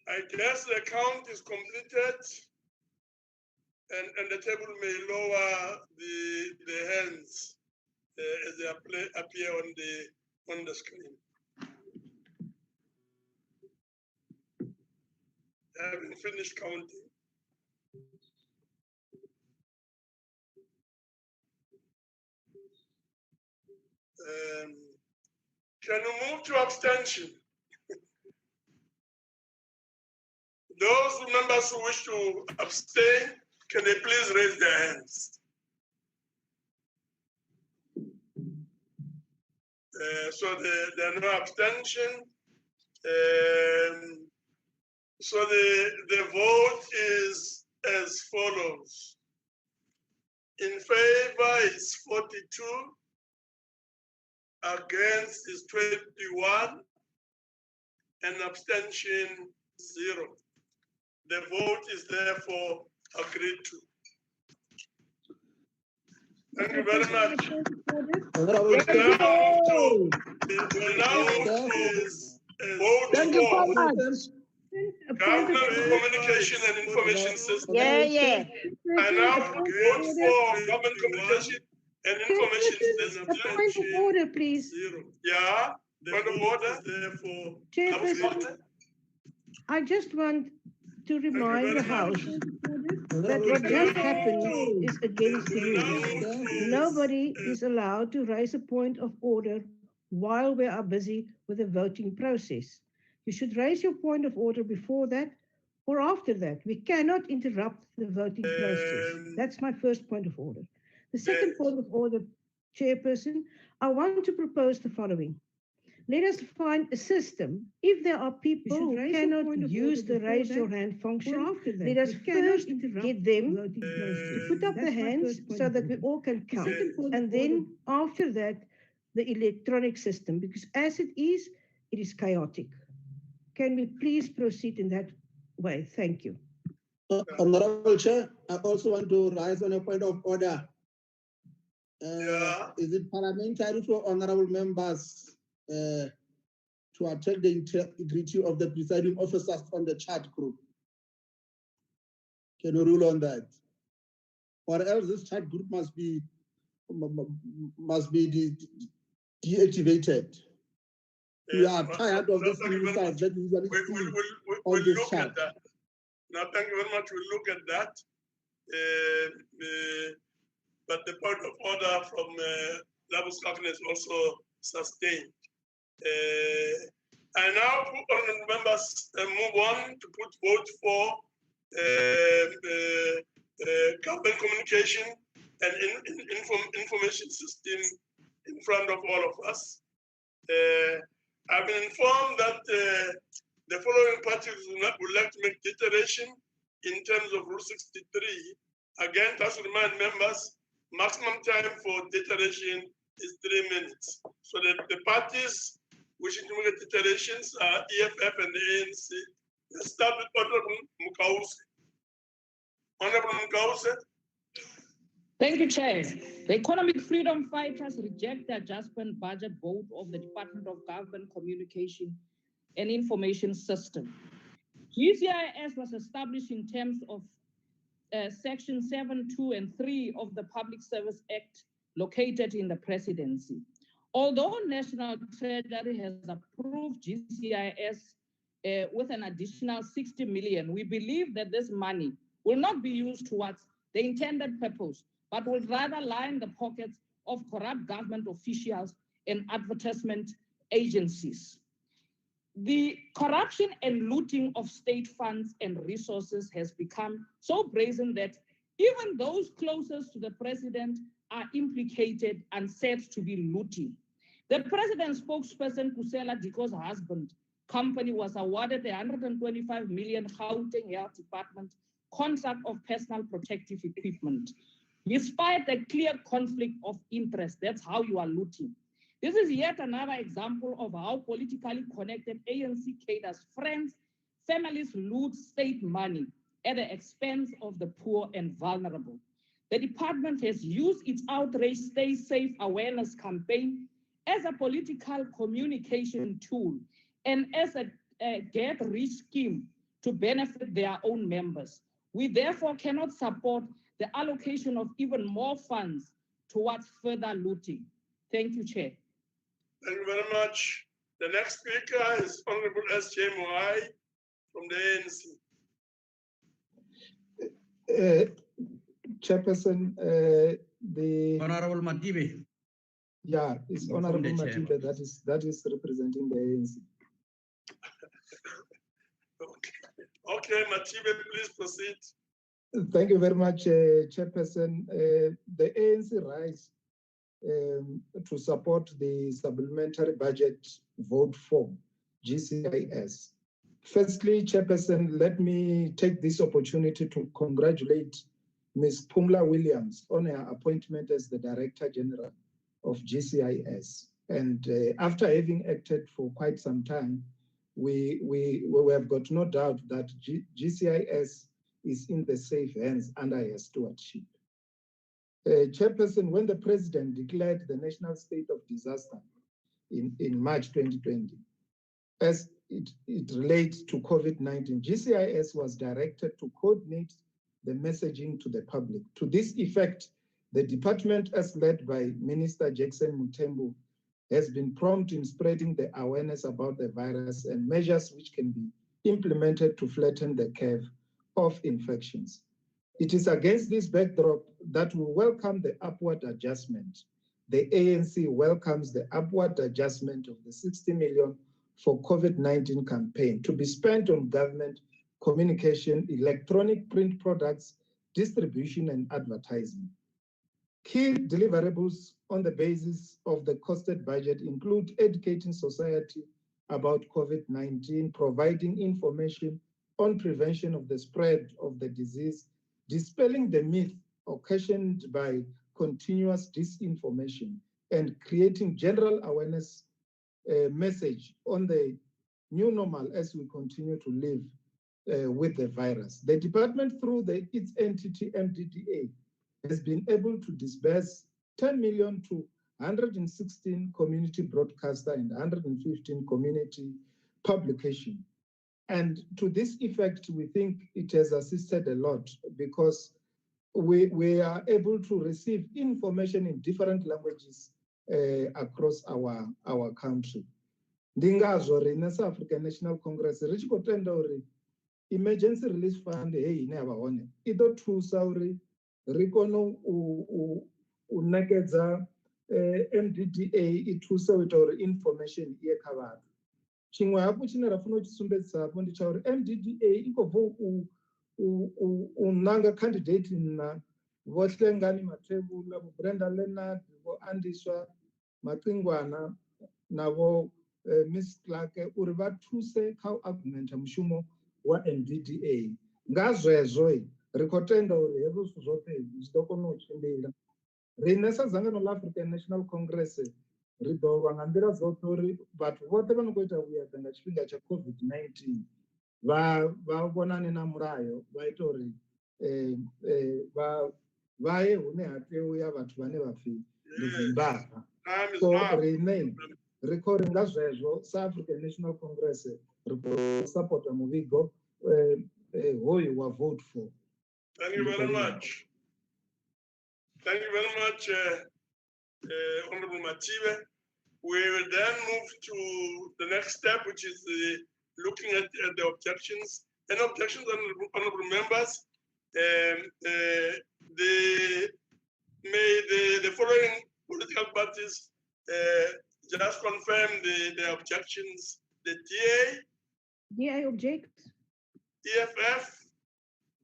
I guess the count is completed, and the table may lower the hands as they appear on the screen. Having finished counting. Can we move to abstention? Those members who wish to abstain, can they please raise their hands? So there are no abstention. So the vote is as follows. In favor is 42, against is 21, and abstention 0. The vote is therefore agreed to. Thank you very much. We'll now move to vote for Government Communication and Information System. Yeah. I now vote for Government Communication and Information System. Point of order, please. 0. Yeah, point of order. Therefore, Chairperson, I just want to remind the House that what just happened is against the rules. Nobody is allowed to raise a point of order while we are busy with the voting process. You should raise your point of order before that or after that. We cannot interrupt the voting process. That's my first point of order. The second point of order, Chairperson, I want to propose the following. Let us find a system. If there are people who cannot use the raise your hand function, let us first get them to put up their hands so that we all can count. And then after that, the electronic system, because as it is chaotic. Can we please proceed in that way? Thank you. Honorable Chair, I also want to rise on a point of order. Is it parliamentary for honorable members to attack the integrity of the presiding officers on the chat group? Can you rule on that? Or else this chat group must be deactivated. We are tired of this nuisance that we usually see on this chat. Now, thank you very much. We'll look at that. But the point of order from Labus Kakne is also sustained. I now put on members move on to put vote for government communication and information system in front of all of us. I've been informed that the following parties would like to make declaration in terms of Rule 63. Again, just remind members, maximum time for declaration is 3 minutes. So the parties wishing to make declarations are EFF and the ANC. Let's start with Honorable Mukause. Honorable Mukause. Thank you, Chair. The Economic Freedom Fighters reject the adjustment budget vote of the Department of Government Communication and Information System. GCIS was established in terms of Section 7, 2, and 3 of the Public Service Act located in the Presidency. Although National Treasury has approved GCIS with an additional 60 million, we believe that this money will not be used towards the intended purpose, but will rather line the pockets of corrupt government officials and advertisement agencies. The corruption and looting of state funds and resources has become so brazen that even those closest to the president are implicated and said to be looting. The president's spokesperson, Kusela Diko's husband company, was awarded a 125 million Gauteng Health Department contract of personal protective equipment. Despite the clear conflict of interest, that's how you are looting. This is yet another example of how politically connected ANC cadres, friends, families loot state money at the expense of the poor and vulnerable. The department has used its outrage Stay Safe awareness campaign as a political communication tool and as a get-rich scheme to benefit their own members. We therefore cannot support the allocation of even more funds towards further looting. Thank you, Chair. Thank you very much. The next speaker is Honorable S.J. Moai from the ANC. Chairperson, the Honorable Matibe. yeah, it's Honorable Matibe that is representing the ANC. Okay, Matibe, please proceed. Thank you very much, Chairperson. The ANC rise to support the supplementary budget vote for GCIS. Firstly, Chairperson, let me take this opportunity to congratulate Ms. Pumla Williams on her appointment as the Director General of GCIS. And after having acted for quite some time, we have got no doubt that GCIS is in the safe hands under her stewardship. Chairperson, when the President declared the national state of disaster in March 2020, as it relates to COVID-19, GCIS was directed to coordinate the messaging to the public. To this effect, the department, as led by Minister Jackson Mutembu, has been prompt in spreading the awareness about the virus and measures which can be implemented to flatten the curve of infections. It is against this backdrop that we welcome the upward adjustment. The ANC welcomes the upward adjustment of the 60 million for COVID-19 campaign to be spent on government communication, electronic print products, distribution, and advertising. Key deliverables on the basis of the costed budget include educating society about COVID-19, providing information on prevention of the spread of the disease, dispelling the myth occasioned by continuous disinformation, and creating general awareness message on the new normal as we continue to live with the virus. The department, through its entity MDDA, has been able to disburse 10 million to 116 community broadcaster and 115 community publication. And to this effect, we think it has assisted a lot because we are able to receive information in different languages across our country. Ndingazvo rine South African National Congress richikotenda uri emergency release fund hey ine yavahone idothusa uri rikono unekedza MDDA ithusa uita uri information iye kha vanhu. Chimwe hafhu chine rafuna uchisumbedzapo ndechauri MDDA ikobva unanga candidate na vohlengani matebula Brenda Leonard voandiswa Maqingwana navo Miss Clark uri vathuse kha argument mushumo wa MDDA. Ngazvezvo rikotenda uri hezvo zwithu zvote zvidokona uchimbira. Rine sadzangano laAfrican National Congress ri ḓo vha nga nḓila dzoṱhe uri vhathu voṱhe vha no khou ita vhuedza nga tshifhinga tsha COVID-19 vha vhonane na mulayo vha ita uri vha ye hune ha tea u ya vhathu vhane vha pfhi ndi dzimbava. So rine ri khou ri nga zwezwo sa African National Congress ri khou sapota muvhigo hoyu wa vote for. Thank you very much. Thank you very much, Honorable Matibe. We will then move to the next step, which is looking at the objections. Any objections, honorable members? May the following political parties just confirm the objections. The DA objects. EFF.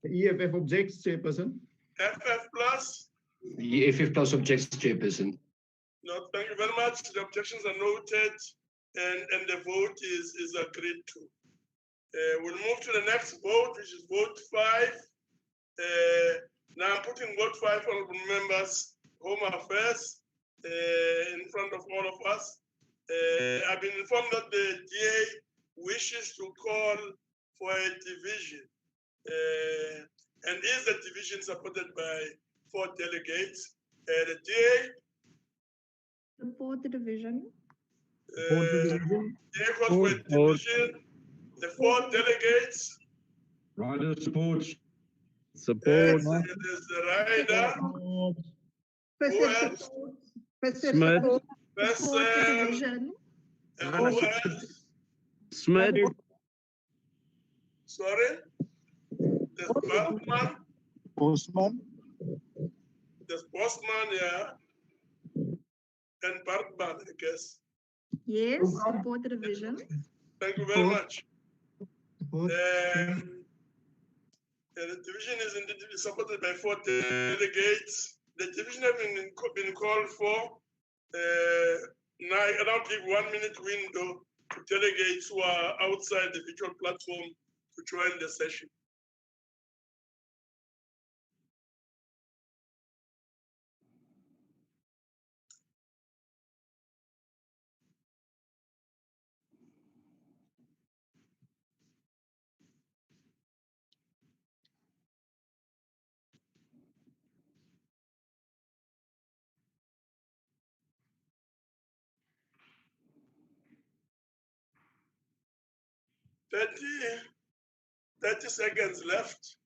The EFF objects, Chairperson. FF plus. The EFF plus objects, Chairperson. No, thank you very much. The objections are noted and the vote is agreed to. We'll move to the next vote, which is vote 5. Now I'm putting vote 5, honorable members, Home Affairs, in front of all of us. I've been informed that the DA wishes to call for a division. And is the division supported by 4 delegates? The DA? Support the division. DA calls for a division. The 4 delegates Rider supports. Yes, Support. it is the rider. Who else? Smith. Person. And who else? Smith. Sorry? There's Batman. Postman. There's Postman, yeah. And Batman, I guess. Yes, support the revision. Thank you very much. The division is indeed supported by 4 delegates. The division has been called for. Now I'll give 1 minute window to delegates who are outside the virtual platform to join the session. Thirty seconds left.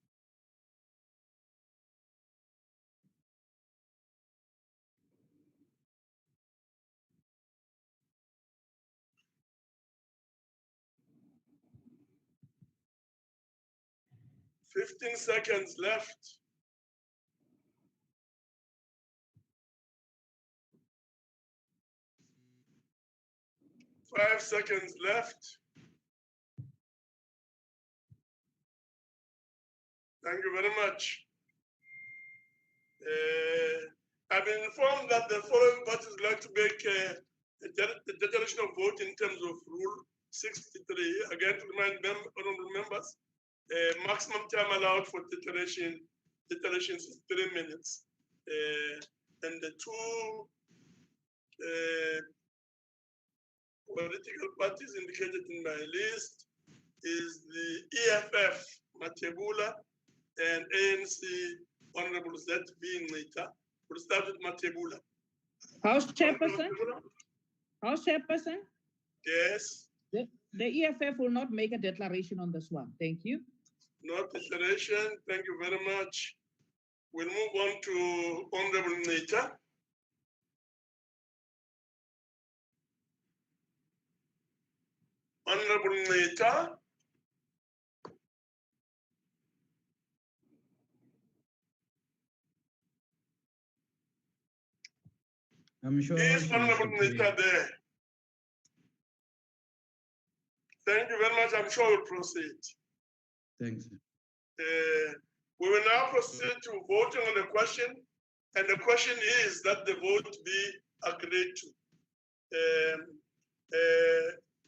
Fifteen seconds left. Five seconds left. Thank you very much. I've been informed that the following parties would like to make the declaration of vote in terms of Rule 63. Again, to remind honorable members, maximum time allowed for declarations is 3 minutes. And the two political parties indicated in my list is the EFF, Matebula, and ANC, Honorable Z.B. Nita. We'll start with Matebula. House Chairperson? House Chairperson? Yes. The EFF will not make a declaration on this one. Thank you. No declaration. Thank you very much. We'll move on to Honorable Nita. Honorable Nita. I'm sure. Is Honorable Nita there? Thank you very much. I'm sure we'll proceed. Thanks. We will now proceed to voting on the question, and the question is that the vote be agreed to.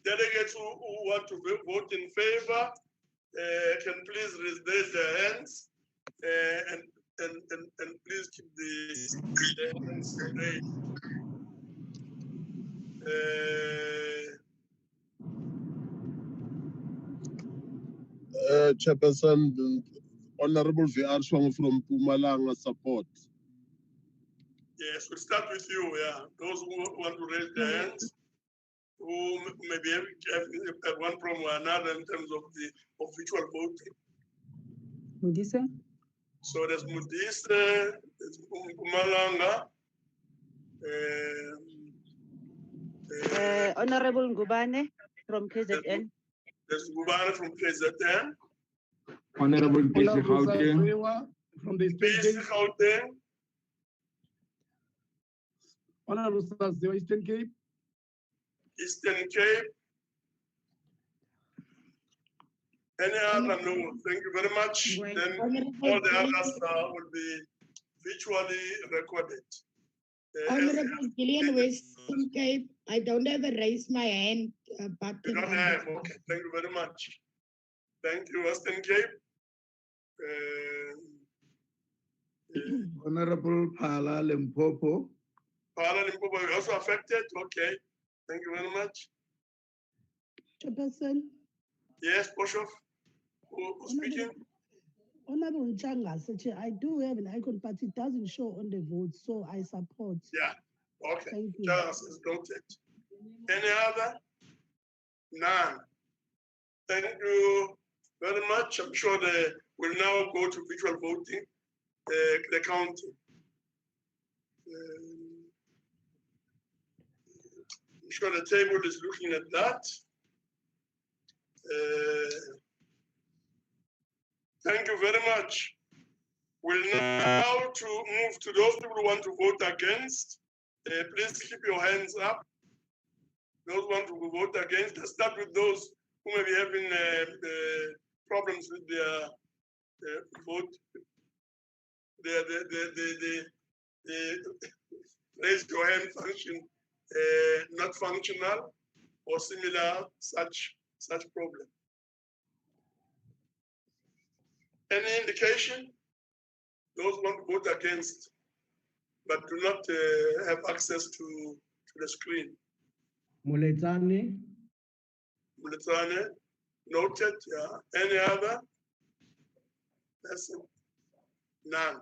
Delegates who want to vote in favor can please raise their hands and please keep the hands raised. Chairperson, Honorable VR Swang from Pumalanga support. Yes, we'll start with you, yeah. Those who want to raise their hands, who may be having one problem or another in terms of virtual voting. Mudisa? So there's Mudisa, there's Pumalanga, Honorable Ngubane from KZN. There's Ngubane from KZN. Honorable Bisi From the Bisi Gauteng. Honorable Saziwa, Eastern Cape. Eastern Cape. Any other? No, thank you very much. Then all the others will be virtually recorded. Honorable Gillian, Western Cape. I don't ever raise my hand button. You don't have, okay. Thank you very much. Thank you, Western Cape. Honorable Pala Limpopo. Pala Limpopo, you also affected? Okay. Thank you very much. Chairperson. Yes, Boshoff. Who's speaking? Honorable Nchanga, I do have an icon, but it doesn't show on the vote, so I support. Yeah. Okay. Thank you. Charles is noted. Any other? None. Thank you. very much. I'm sure they will now go to virtual voting, the counting. I'm sure the table is looking at that. Thank you very much. We'll now to move to those people who want to vote against. Please keep your hands up. Those who want to vote against, let's start with those who may be having problems with their vote. The raise your hand function not functional or similar such problem. Any indication? Those who want to vote against but do not have access to the screen. Muletani, noted. Yeah. Any other? That's it. None.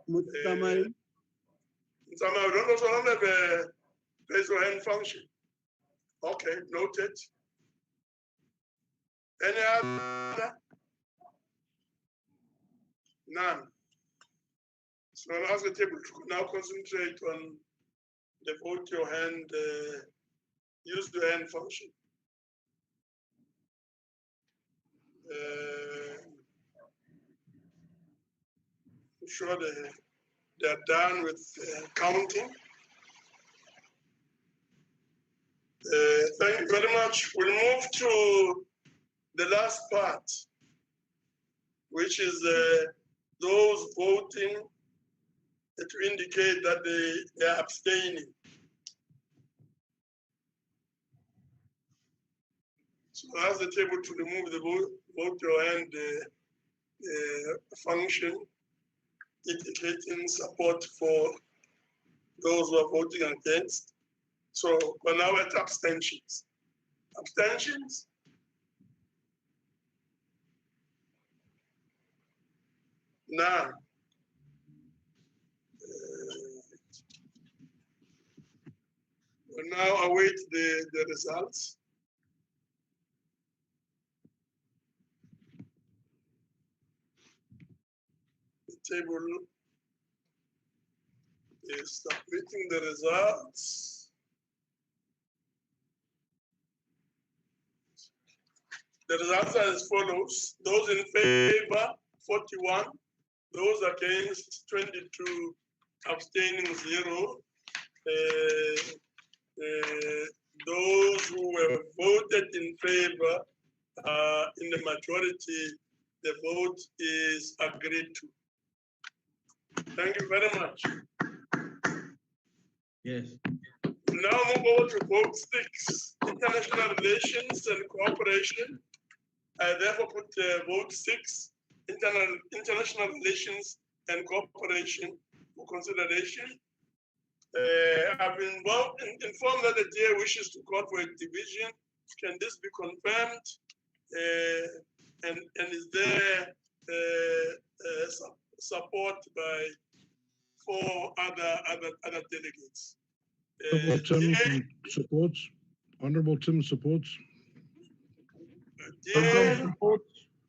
Mutsamai, We don't also have a raise your hand function. Okay, noted. Any other? None. So I'll ask the table to now concentrate on the vote your hand, use the hand function. I'm sure they're done with counting. Thank you very much. We'll move to the last part, which is those voting to indicate that they are abstaining. So I ask the table to remove the vote your hand function, indicating support for those who are voting against. So we're now at abstentions. Abstentions? Now, we now await the results. The table is submitting the results. The results are as follows. Those in favor, 41. Those against, 22. Abstaining, 0. Those who were voted in favor in the majority, the vote is agreed to. Thank you very much. yes. We now move over to vote 6, international relations and cooperation. I therefore put vote 6, international relations and cooperation for consideration. I've been informed that the DA wishes to call for a division. Can this be confirmed? And is there support by 4 other delegates? Honorable Tim DA, supports. Honorable Tim supports. DA,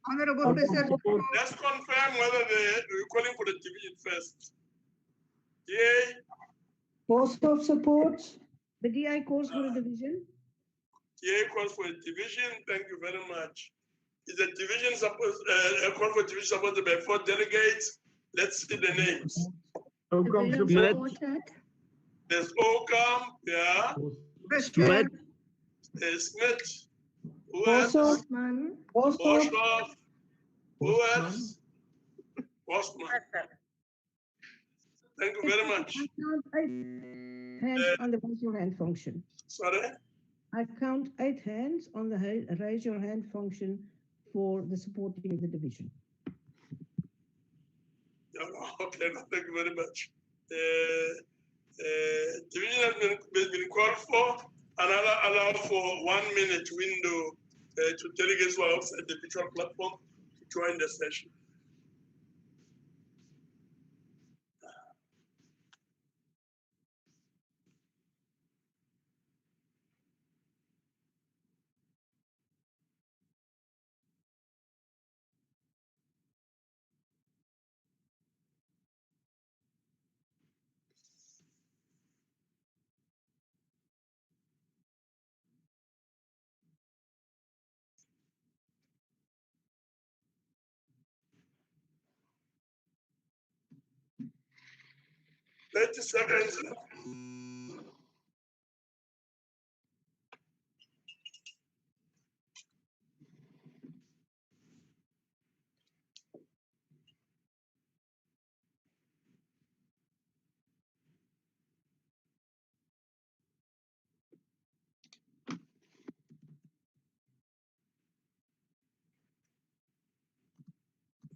Honorable President. let's confirm whether we're calling for the division first. DA, Bostock supports. The DI calls for a division. DA calls for a division. Thank you very much. Is the division supposed a call for division supported by 4 delegates? Let's see the names. Supported. There's Ocam, yeah. Smith, There's Smith. Who Bostock. else? Bostock. Boshoff. Who else? Bosman. Thank you very much. I count 8 hands on the raise your hand function. Sorry? I count 8 hands on the raise your hand function for the supporting the division. Okay, thank you very much. Division has been called for, and allow for 1 minute window to delegates who are outside the virtual platform to join the session. 30 seconds left.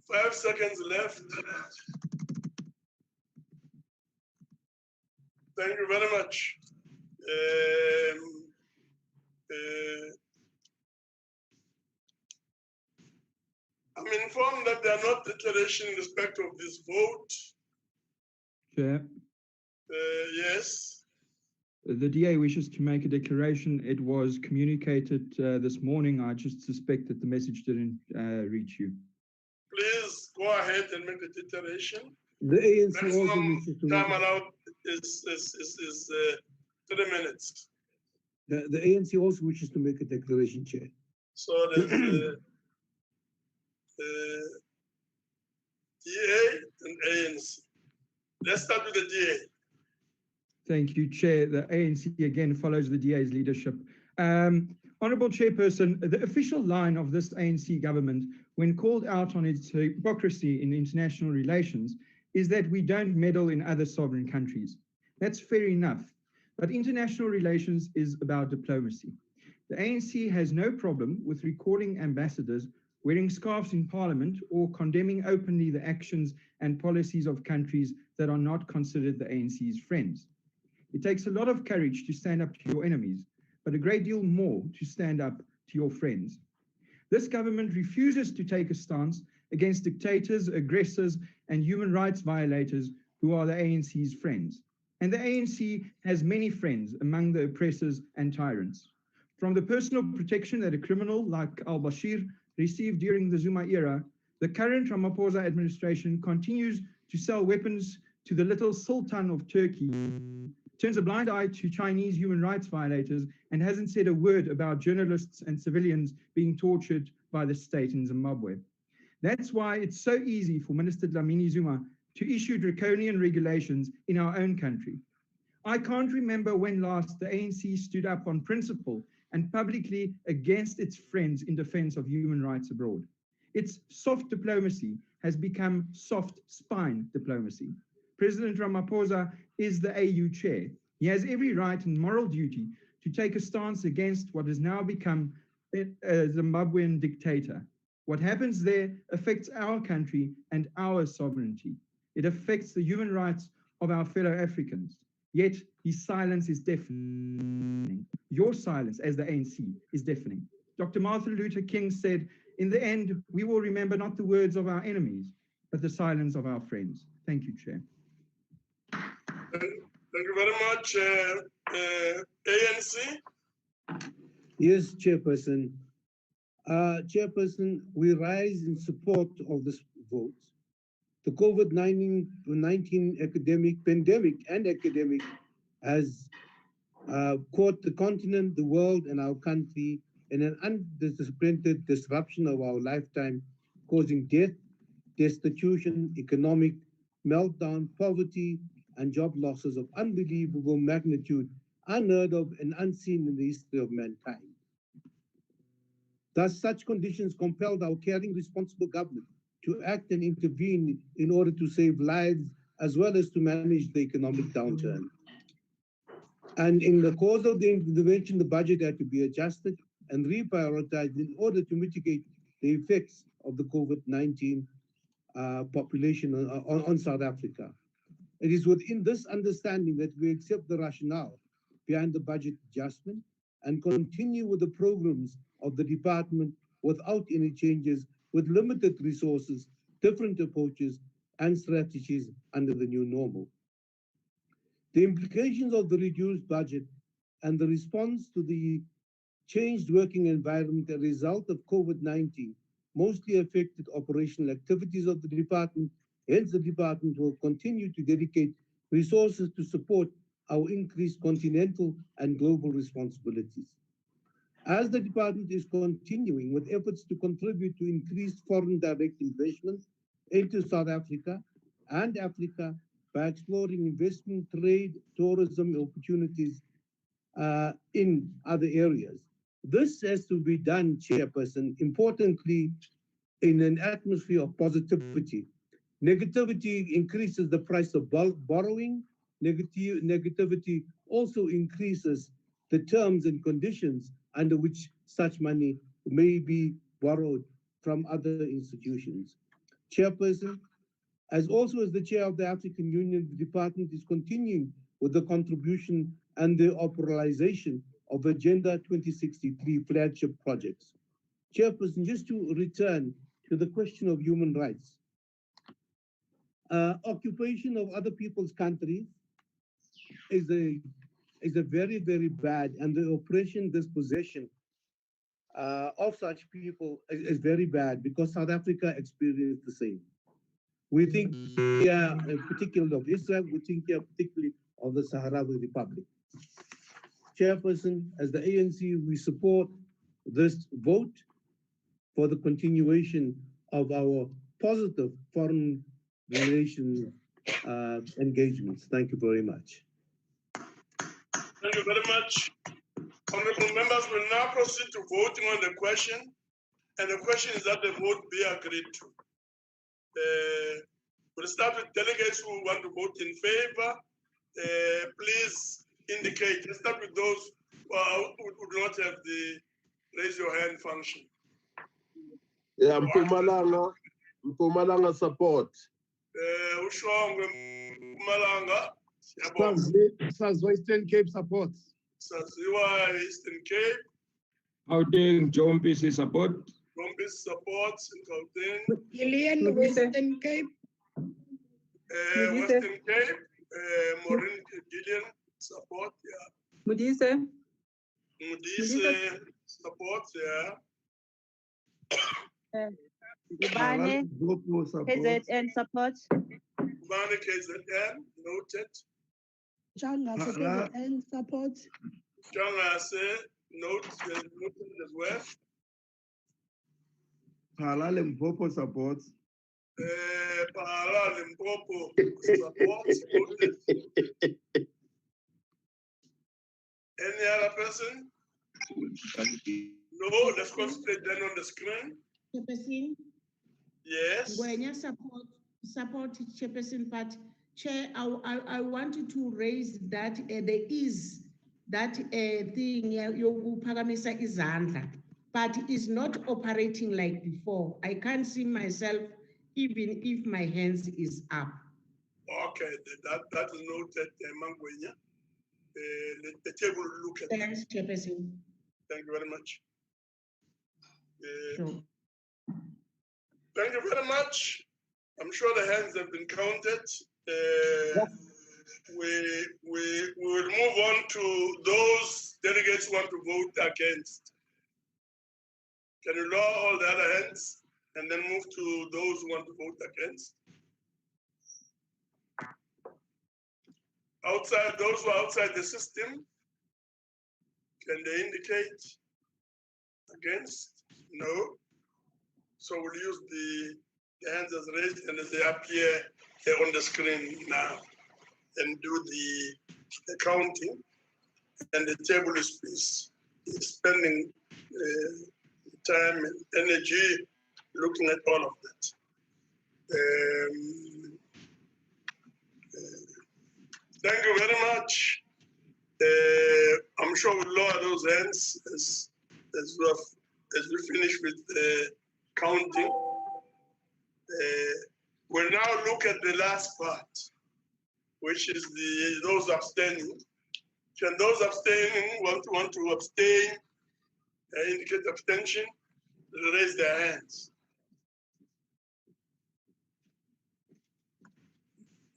Five seconds left. Thank you very much. I'm informed that there are not declarations in respect of this vote. Chair, Yes. the DA wishes to make a declaration. It was communicated this morning. I just suspect that the message didn't reach you. Please go ahead and make the declaration. The ANC also Maximum wishes to time make, allowed is 3 minutes. the ANC also wishes to make a declaration, Chair. So there's DA and ANC. Let's start with the DA. Thank you, Chair. The ANC again follows the DA's leadership. Honourable Chairperson, the official line of this ANC government, when called out on its hypocrisy in international relations, is that we don't meddle in other sovereign countries. That's fair enough, but international relations is about diplomacy. The ANC has no problem with recalling ambassadors wearing scarves in Parliament or condemning openly the actions and policies of countries that are not considered the ANC's friends. It takes a lot of courage to stand up to your enemies, but a great deal more to stand up to your friends. This government refuses to take a stance against dictators, aggressors, and human rights violators who are the ANC's friends. And the ANC has many friends among the oppressors and tyrants. From the personal protection that a criminal like al-Bashir received during the Zuma era, the current Ramaphosa administration continues to sell weapons to the little Sultan of Turkey, turns a blind eye to Chinese human rights violators, and hasn't said a word about journalists and civilians being tortured by the state in Zimbabwe. That's why it's so easy for Minister Dlamini Zuma to issue draconian regulations in our own country. I can't remember when last the ANC stood up on principle and publicly against its friends in defense of human rights abroad. Its soft diplomacy has become soft spine diplomacy. President Ramaphosa is the AU chair. He has every right and moral duty to take a stance against what has now become a Zimbabwean dictator. What happens there affects our country and our sovereignty. It affects the human rights of our fellow Africans. Yet his silence is deafening. Your silence as the ANC is deafening. Dr. Martin Luther King said, in the end, we will remember not the words of our enemies, but the silence of our friends. Thank you, Chair. Thank you very much. ANC? Yes, Chairperson. Chairperson, we rise in support of this vote. The COVID-19 pandemic has caught the continent, the world, and our country in an unprecedented disruption of our lifetime, causing death, destitution, economic meltdown, poverty, and job losses of unbelievable magnitude, unheard of and unseen in the history of mankind. Thus, such conditions compelled our caring, responsible government to act and intervene in order to save lives as well as to manage the economic downturn. And in the course of the intervention, the budget had to be adjusted and reprioritized in order to mitigate the effects of the COVID-19 population on South Africa. It is within this understanding that we accept the rationale behind the budget adjustment and continue with the programs of the department without any changes, with limited resources, different approaches, and strategies under the new normal. The implications of the reduced budget and the response to the changed working environment as a result of COVID-19 mostly affected operational activities of the department. Hence, the department will continue to dedicate resources to support our increased continental and global responsibilities. As the department is continuing with efforts to contribute to increased foreign direct investment into South Africa and Africa by exploring investment, trade, tourism opportunities in other areas. This has to be done, Chairperson, importantly, in an atmosphere of positivity. Negativity increases the price of borrowing. Negativity also increases the terms and conditions under which such money may be borrowed from other institutions. Chairperson, as also as the chair of the African Union, the department is continuing with the contribution and the operationalization of Agenda 2063 flagship projects. Chairperson, just to return to the question of human rights, occupation of other people's countries is a very, very bad, and the oppression, dispossession of such people is very bad, because South Africa experienced the same. We think here, particularly of Israel, we think here particularly of the Sahrawi Republic. Chairperson, as the ANC, we support this vote for the continuation of our positive foreign relations engagements. Thank you very much. Thank you very much. Honorable members will now proceed to voting on the question, and the question is that the vote be agreed to. We'll start with delegates who want to vote in favor. Please indicate. Let's start with those who do not have the raise your hand function. Yeah, Mpumalanga support. Ushongwe Mpumalanga. Saziwa Eastern Cape supports. Saziwa Eastern Cape. Gauteng, Jompisi support. Jompisi supports in Gauteng. Gillian, Western Cape. Western Cape. Maureen Gillian support, yeah. Mudise support, yeah. Gubane, KZN support. Gubane, KZN, noted. Changase, KZN support. Changase, noted as well. Phala Limpopo support. Phala Limpopo support, noted. Any other person? No, let's concentrate then on the screen. Chairperson? Yes. Gwenya support Chairperson, but Chair, I wanted to raise that there is that thing Yogupagamisa Izandla, but it's not operating like before. I can't see myself even if my hands is up. Okay, that is noted, Mangwenya. The table will look at Thanks, Chairperson. Thank you very much. Sure. Thank you very much. I'm sure the hands have been counted. We will move on to those delegates who want to vote against. Can you lower all the other hands and then move to those who want to vote against? Outside, those who are outside the system, can they indicate against? No. So we'll use the hands as raised and they appear here on the screen now and do the counting. And the table is spending time and energy looking at all of that. Thank you very much. I'm sure we'll lower those hands as we finish with the counting. We'll now look at the last part, which is those abstaining. Can those abstaining want to abstain, indicate abstention, raise their hands.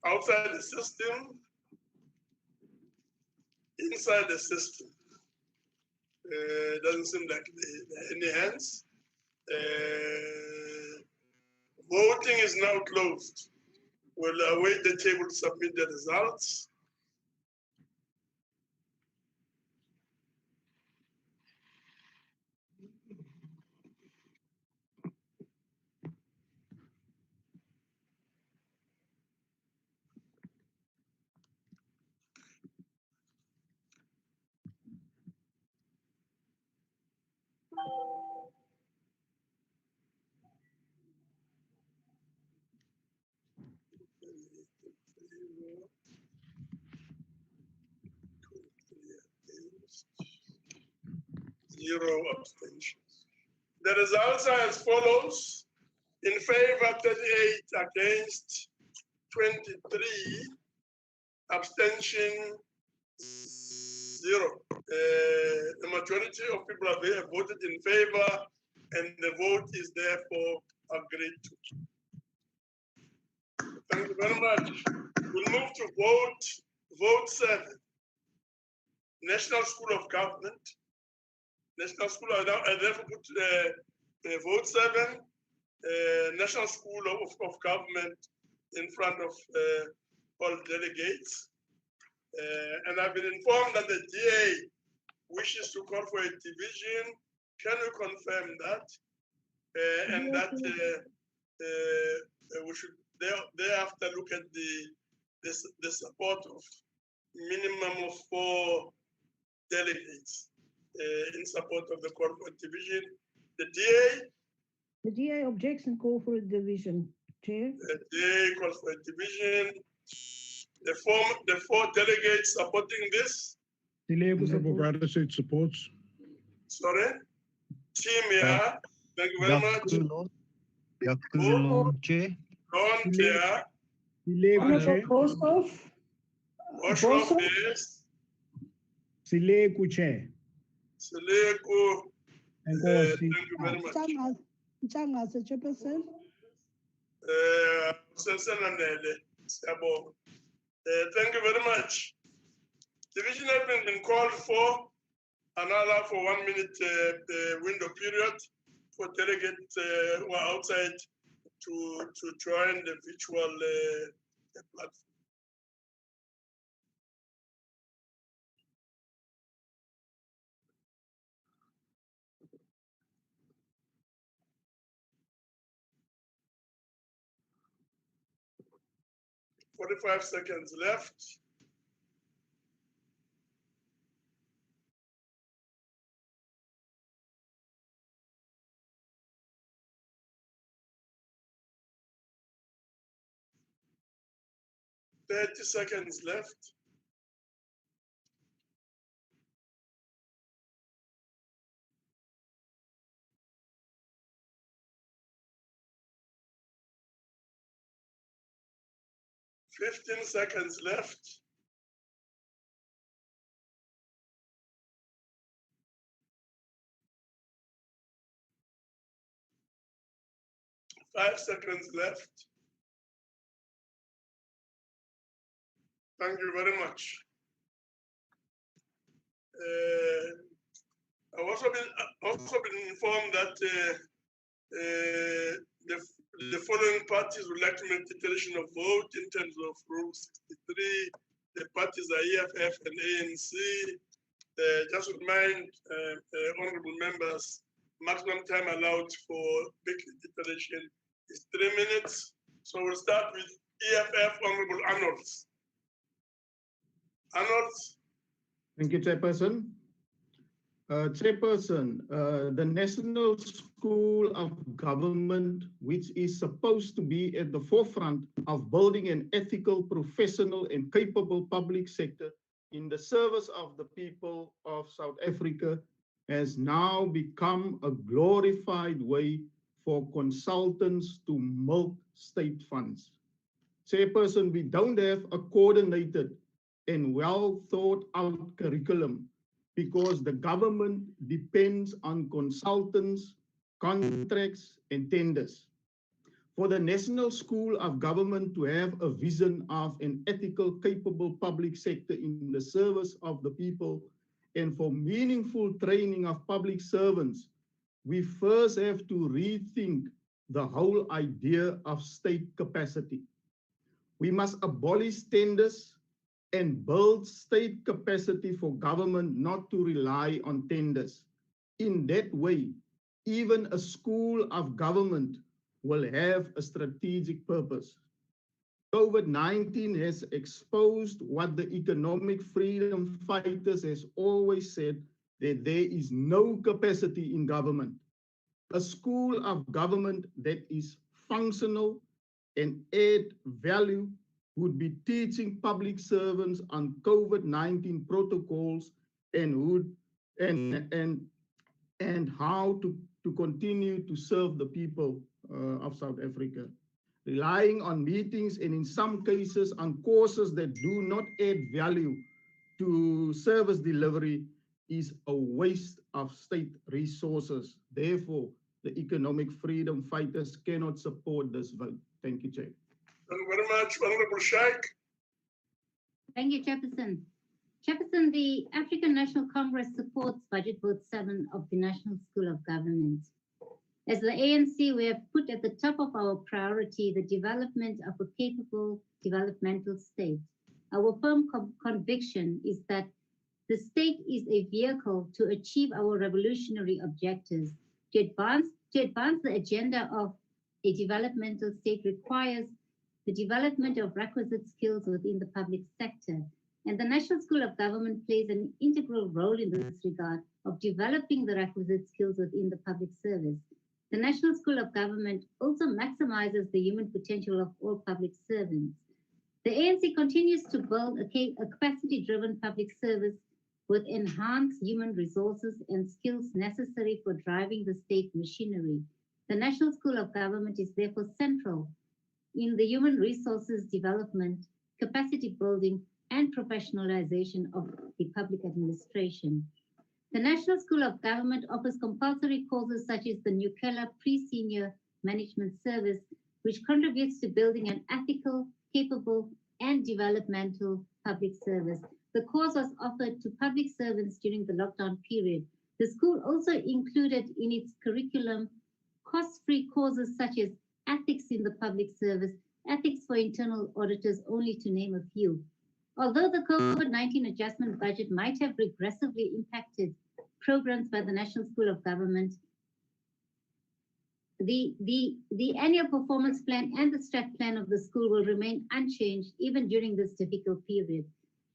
Outside the system, inside the system. Doesn't seem like there are any hands. Voting is now closed. We'll await the table to submit the results. 0 abstentions. The results are as follows. In favor, 38, against 23, abstention 0. The majority of people have voted in favor, and the vote is therefore agreed to. Thank you very much. We'll move to vote 7. National School of Government. National School, I therefore put vote 7. National School of Government in front of all delegates. And I've been informed that the DA wishes to call for a division. Can you confirm that? And that we should thereafter look at the support of minimum of 4 delegates in support of the call for division. The DA objects and call for a division, Chair. The DA calls for a division. The 4 delegates supporting this. Honorable Gratitude supports. Sorry? Team, yeah. Thank you very much. Chair. Don, Chair. Boshoff. Boshoff, yes. Sileku, Chair. Sileku. Thank you very much. Chairperson. Thank you very much. Division has been called for and allow for 1 minute window period for delegates who are outside to join the virtual platform. "45 seconds left. "30 seconds left. "15 seconds left. "5 seconds left. Thank you very much. I've also been informed that the following parties would like to make declaration of vote in terms of Rule 63. The parties are EFF and ANC. Just remind honorable members, maximum time allowed for making declaration is 3 minutes. So we'll start with EFF, Honorable Arnolds. Arnolds. Thank you, Chairperson. Chairperson, the National School of Government, which is supposed to be at the forefront of building an ethical, professional, and capable public sector in the service of the people of South Africa, has now become a glorified way for consultants to milk state funds. Chairperson, we don't have a coordinated and well thought out curriculum because the government depends on consultants, contracts, and tenders. For the National School of Government to have a vision of an ethical, capable public sector in the service of the people, and for meaningful training of public servants, we first have to rethink the whole idea of state capacity. We must abolish tenders and build state capacity for government not to rely on tenders. In that way, even a school of government will have a strategic purpose. COVID-19 has exposed what the economic freedom fighters has always said, that there is no capacity in government. A school of government that is functional and add value would be teaching public servants on COVID-19 protocols and and how to continue to serve the people of South Africa. Relying on meetings and in some cases on courses that do not add value to service delivery is a waste of state resources. Therefore, the economic freedom fighters cannot support this vote. Thank you, Chair. Thank you very much, Honorable Shaik. Thank you, Chairperson. Chairperson, the African National Congress supports Budget Vote 7 of the National School of Government. As the ANC, we have put at the top of our priority the development of a capable developmental state. Our firm conviction is that the state is a vehicle to achieve our revolutionary objectives. To advance the agenda of a developmental state requires the development of requisite skills within the public sector. And the National School of Government plays an integral role in this regard of developing the requisite skills within the public service. The National School of Government also maximizes the human potential of all public servants. The ANC continues to build a capacity-driven public service with enhanced human resources and skills necessary for driving the state machinery. The National School of Government is therefore central in the human resources development, capacity building, and professionalization of the public administration. The National School of Government offers compulsory courses such as the Nukela Pre-Senior Management Service, which contributes to building an ethical, capable, and developmental public service. The course was offered to public servants during the lockdown period. The school also included in its curriculum cost-free courses such as ethics in the public service, ethics for internal auditors, only to name a few. Although the COVID-19 adjustment budget might have regressively impacted programs by the National School of Government, the annual performance plan and the strat plan of the school will remain unchanged even during this difficult period.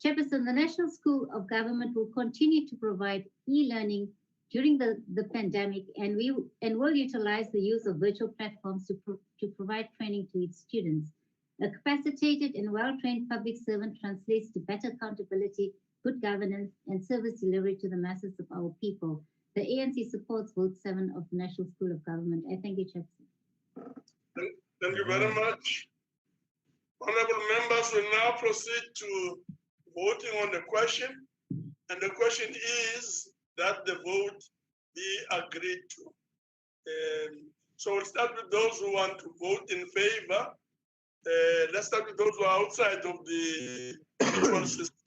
Chairperson, the National School of Government will continue to provide e-learning during the pandemic and will utilize the use of virtual platforms to provide training to its students. A capacitated and well-trained public servant translates to better accountability, good governance, and service delivery to the masses of our people. The ANC supports Vote 7 of the National School of Government. I thank you, Chairperson. Thank you very much. Honorable members will now proceed to voting on the question. And the question is that the vote be agreed to. So we'll start with those who want to vote in favor. Let's start with those who are outside of the electoral system.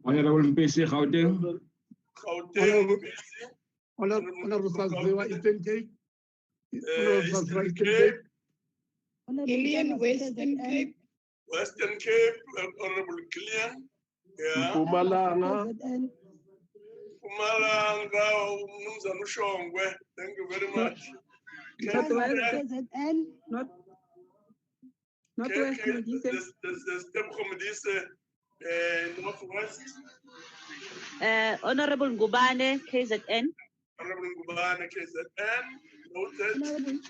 Honorable Mpisi Gauteng. Honorable Saziwa, Eastern Cape. Eastern Cape. Gillian, Western Cape. Western Cape, Honorable Gillian. Yeah. Mpumalanga. Mpumalanga, Mnumzana Ushongwe. Thank you very much. KZN, not West Medise. The step committee Northwest. Honorable Ngubane, KZN. Honorable Ngubane, KZN. Noted.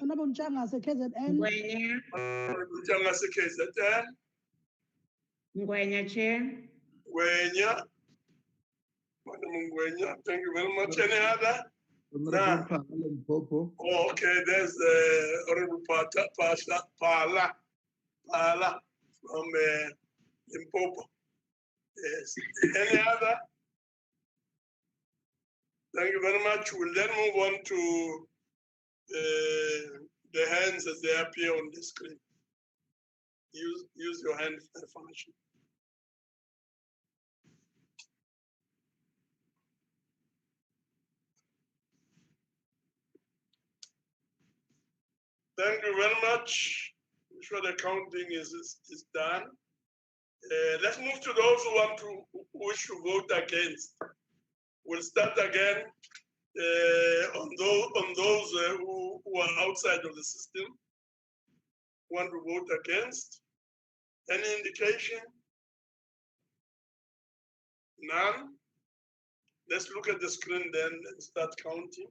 Honorable Changase, KZN. Honorable Changase, KZN. Ngwenya, Chair. Ngwenya. Madam Ngwenya, thank you very much. Any other? Oh, okay, there's the Honorable Pala from Limpopo. Yes. Any other? Thank you very much. We'll then move on to the hands as they appear on the screen. Use your hand function. Thank you very much. I'm sure the counting is done. Let's move to those who wish to vote against. We'll start again on those who are outside of the system. Want to vote against? Any indication? None? Let's look at the screen then and start counting.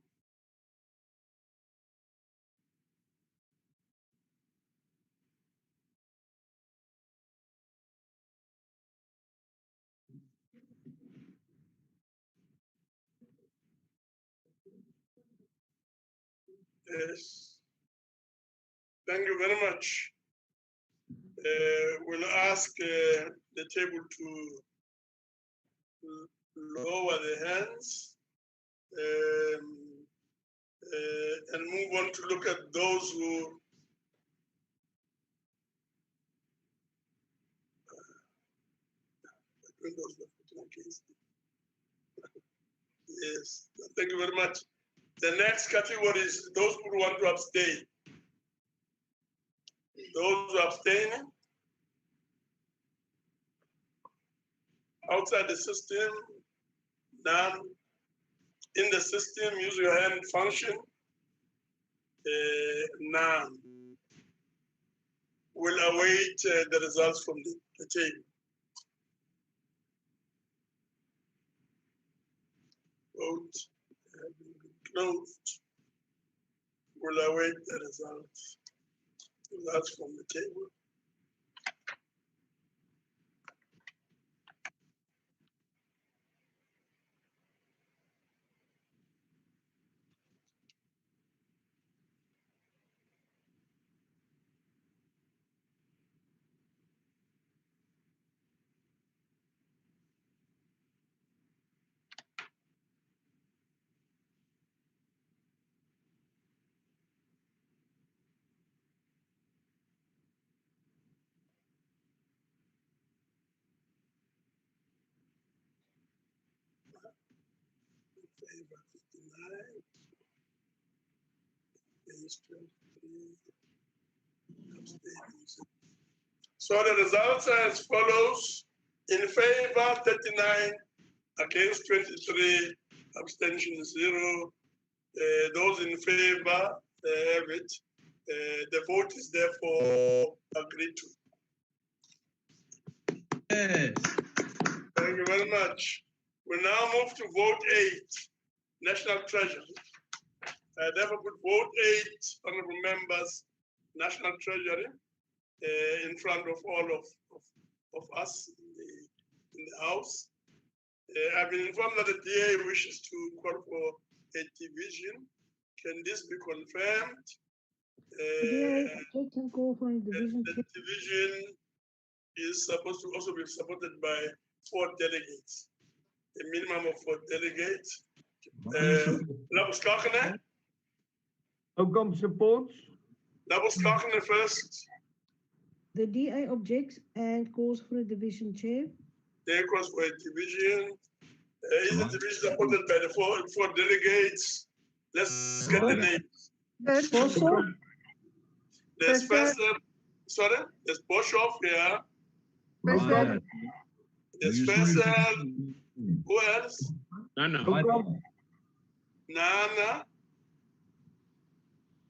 Yes. Thank you very much. We'll ask the table to lower the hands and move on to look at those who yes, thank you very much. The next category is those who want to abstain. Those who abstain outside the system, none. In the system, use your hand function, none. We'll await the results from the table. Vote closed. We'll await the results from the table. Favor 59. Against 23. Abstentions. So the results are as follows: in favor 39, against 23, abstention 0. Those in favor have it. The vote is therefore agreed to. Yes. Thank you very much. We now move to vote 8, National Treasury. I therefore put vote 8, honorable members, National Treasury, in front of all of us in the House. I've been informed that the DA wishes to call for a division. Can this be confirmed? They can call for a division. The division is supposed to also be supported by 4 delegates, a minimum of 4 delegates. Labus Kakene? Outcome supports. Labus Kakene first. The DA objects and calls for a division, Chair. They calls for a division. Is the division supported by the 4 delegates? Let's get the names. There's first, sorry, there's Boshoff here. There's first, who else? Nana. Nana.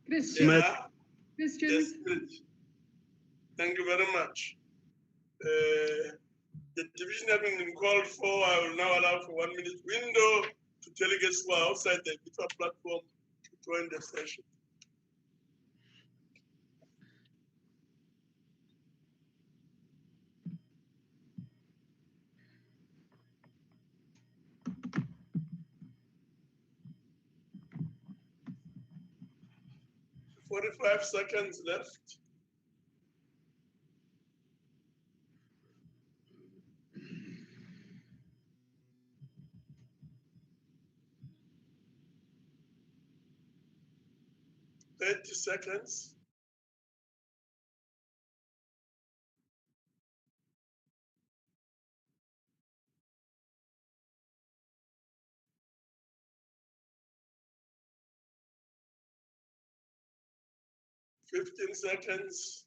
Christian. Yeah. Yes, thank you very much. The division having been called for, I will now allow for 1 minute window to delegates who are outside the virtual platform to join the session. "45 seconds left. "30 seconds. "15 seconds.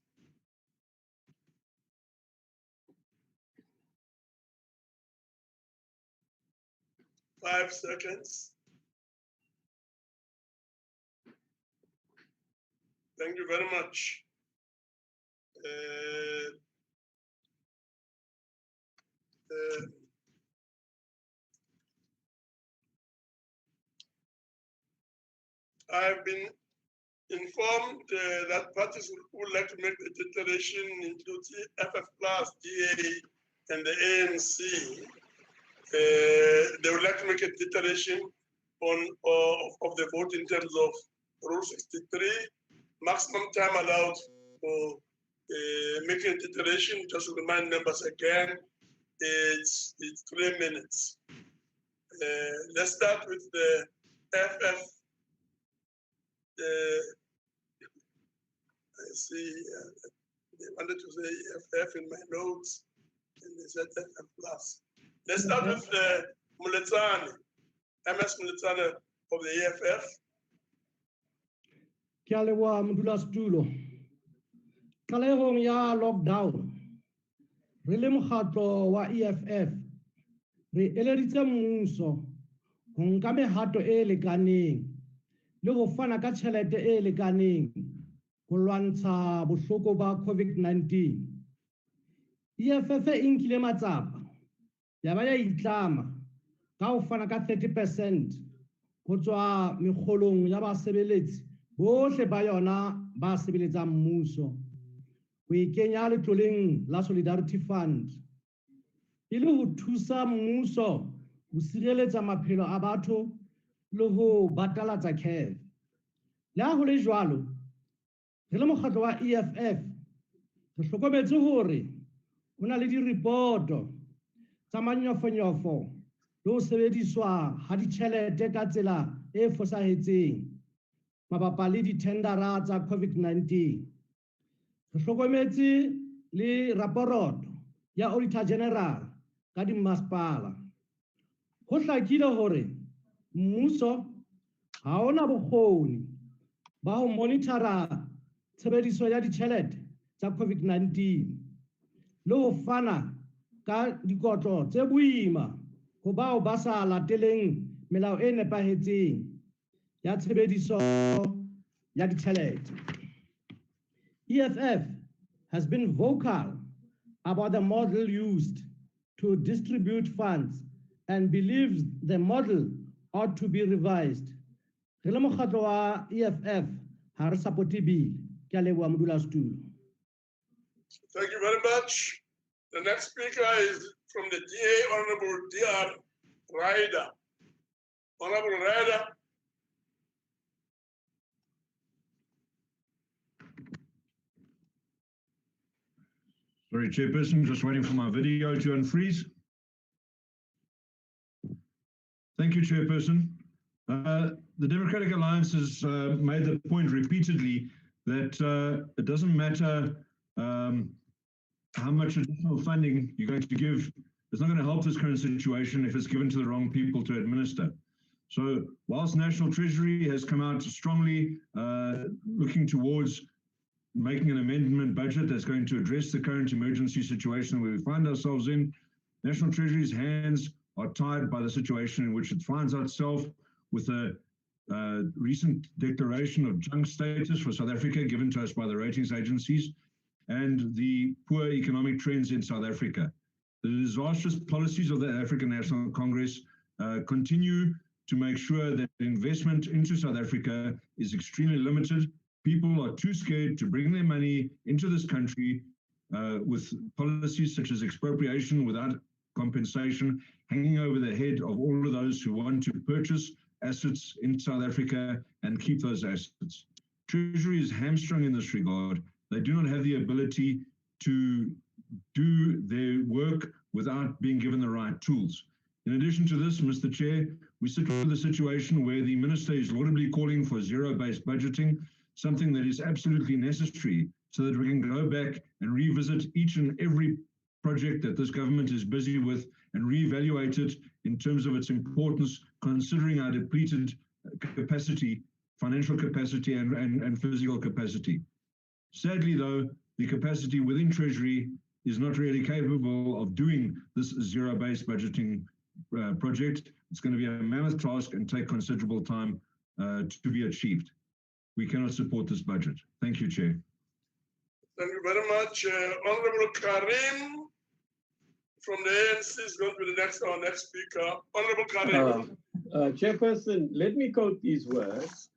"5 seconds. Thank you very much. I've been informed that parties who would like to make the declaration include FF Plus, DA, and the ANC. They would like to make a declaration of the vote in terms of Rule 63, maximum time allowed for making a declaration. Just to remind members again, it's 3 minutes. Let's start with the FF. I see they wanted to say FF in my notes, and they said FF plus. Let's start with Muletsane, MS Muletsane of the EFF. Ke a leboha modulasetulo. Tlalehong ya lockdown, re le mokgatlo wa EFF, re eleditse mmuso ho nka mehato e lekaneng le ho fana ka tjhelete e lekaneng ho lwantsha bohloko ba COVID-19. EFF e nkile matsapa ya ba ya itlama ka ho fana ka 30% ho tswa mekgolong ya basebeletsi bohle ba yona ba sebeletsang mmuso ho ikenya letloleng la Solidarity Fund e le ho thusa mmuso ho sireletsa maphelo a batho le ho batalatsa CARE. Le ha ho le jwalo, re le mokgatlo wa EFF re hlokometse hore ho na le diripoto tsa manyofonyofo le ho sebediswa ha ditjhelete ka tsela e fosahetseng mabapi le dithendara tsa COVID-19. Re hlokometse le raporoto ya Auditor General ka dimmasepala. Ho hlakile hore mmuso ha ona bokgoni ba ho monitora tshebediso ya ditjhelete tsa COVID-19 le ho fana ka dikotlo tse boima ho bao ba sa lateleng melao e nepahetseng ya tshebediso ya ditjhelete. EFF has been vocal about the model used to distribute funds and believes the model ought to be revised. Re le mokgatlo wa EFF ha re support-e bill. Ke a leboha modulasetulo. Thank you very much. The next speaker is from the DA, Honorable DR Ryder. Honorable Ryder. Sorry, Chairperson, just waiting for my video to unfreeze. Thank you, Chairperson. The Democratic Alliance has made the point repeatedly that it doesn't matter how much additional funding you're going to give. It's not going to help this current situation if it's given to the wrong people to administer. So whilst National Treasury has come out strongly looking towards making an amendment budget that's going to address the current emergency situation where we find ourselves in, National Treasury's hands are tied by the situation in which it finds itself with a recent declaration of junk status for South Africa given to us by the ratings agencies and the poor economic trends in South Africa. The disastrous policies of the African National Congress continue to make sure that investment into South Africa is extremely limited. People are too scared to bring their money into this country with policies such as expropriation without compensation hanging over the head of all of those who want to purchase assets in South Africa and keep those assets. Treasury is hamstrung in this regard. They do not have the ability to do their work without being given the right tools. In addition to this, Mr. Chair, we sit with a situation where the Minister is laudably calling for zero-based budgeting, something that is absolutely necessary so that we can go back and revisit each and every project that this government is busy with and reevaluate it in terms of its importance, considering our depleted capacity, financial capacity and physical capacity. Sadly, though, the capacity within Treasury is not really capable of doing this zero-based budgeting project. It's going to be a mammoth task and take considerable time to be achieved. We cannot support this budget. Thank you, Chair. Thank you very much. Honorable Karim from the ANC is going to be our next speaker. Honorable Karim. Chairperson, let me quote these words,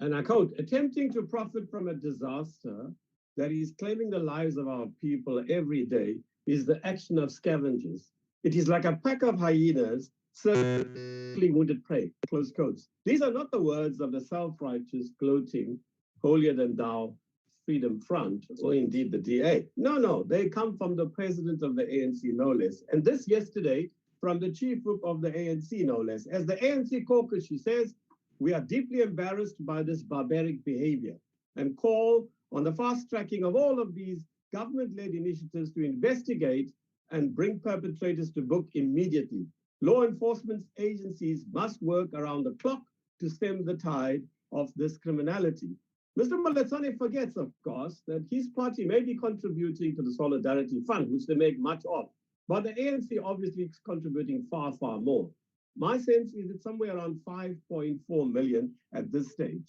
and I quote, "Attempting to profit from a disaster that is claiming the lives of our people every day is the action of scavengers. It is like a pack of hyenas circling wounded prey, close quotes. These are not the words of the self-righteous, gloating, holier than thou Freedom Front, or indeed the DA. No, they come from the president of the ANC, no less. And this yesterday, from the chief whip of the ANC, no less. As the ANC caucus, she says, we are deeply embarrassed by this barbaric behavior and call on the fast tracking of all of these government-led initiatives to investigate and bring perpetrators to book immediately. Law enforcement agencies must work around the clock to stem the tide of this criminality. Mr. Maletsane forgets, of course, that his party may be contributing to the Solidarity Fund, which they make much of, but the ANC obviously is contributing far, far more. My sense is it's somewhere around 5.4 million at this stage.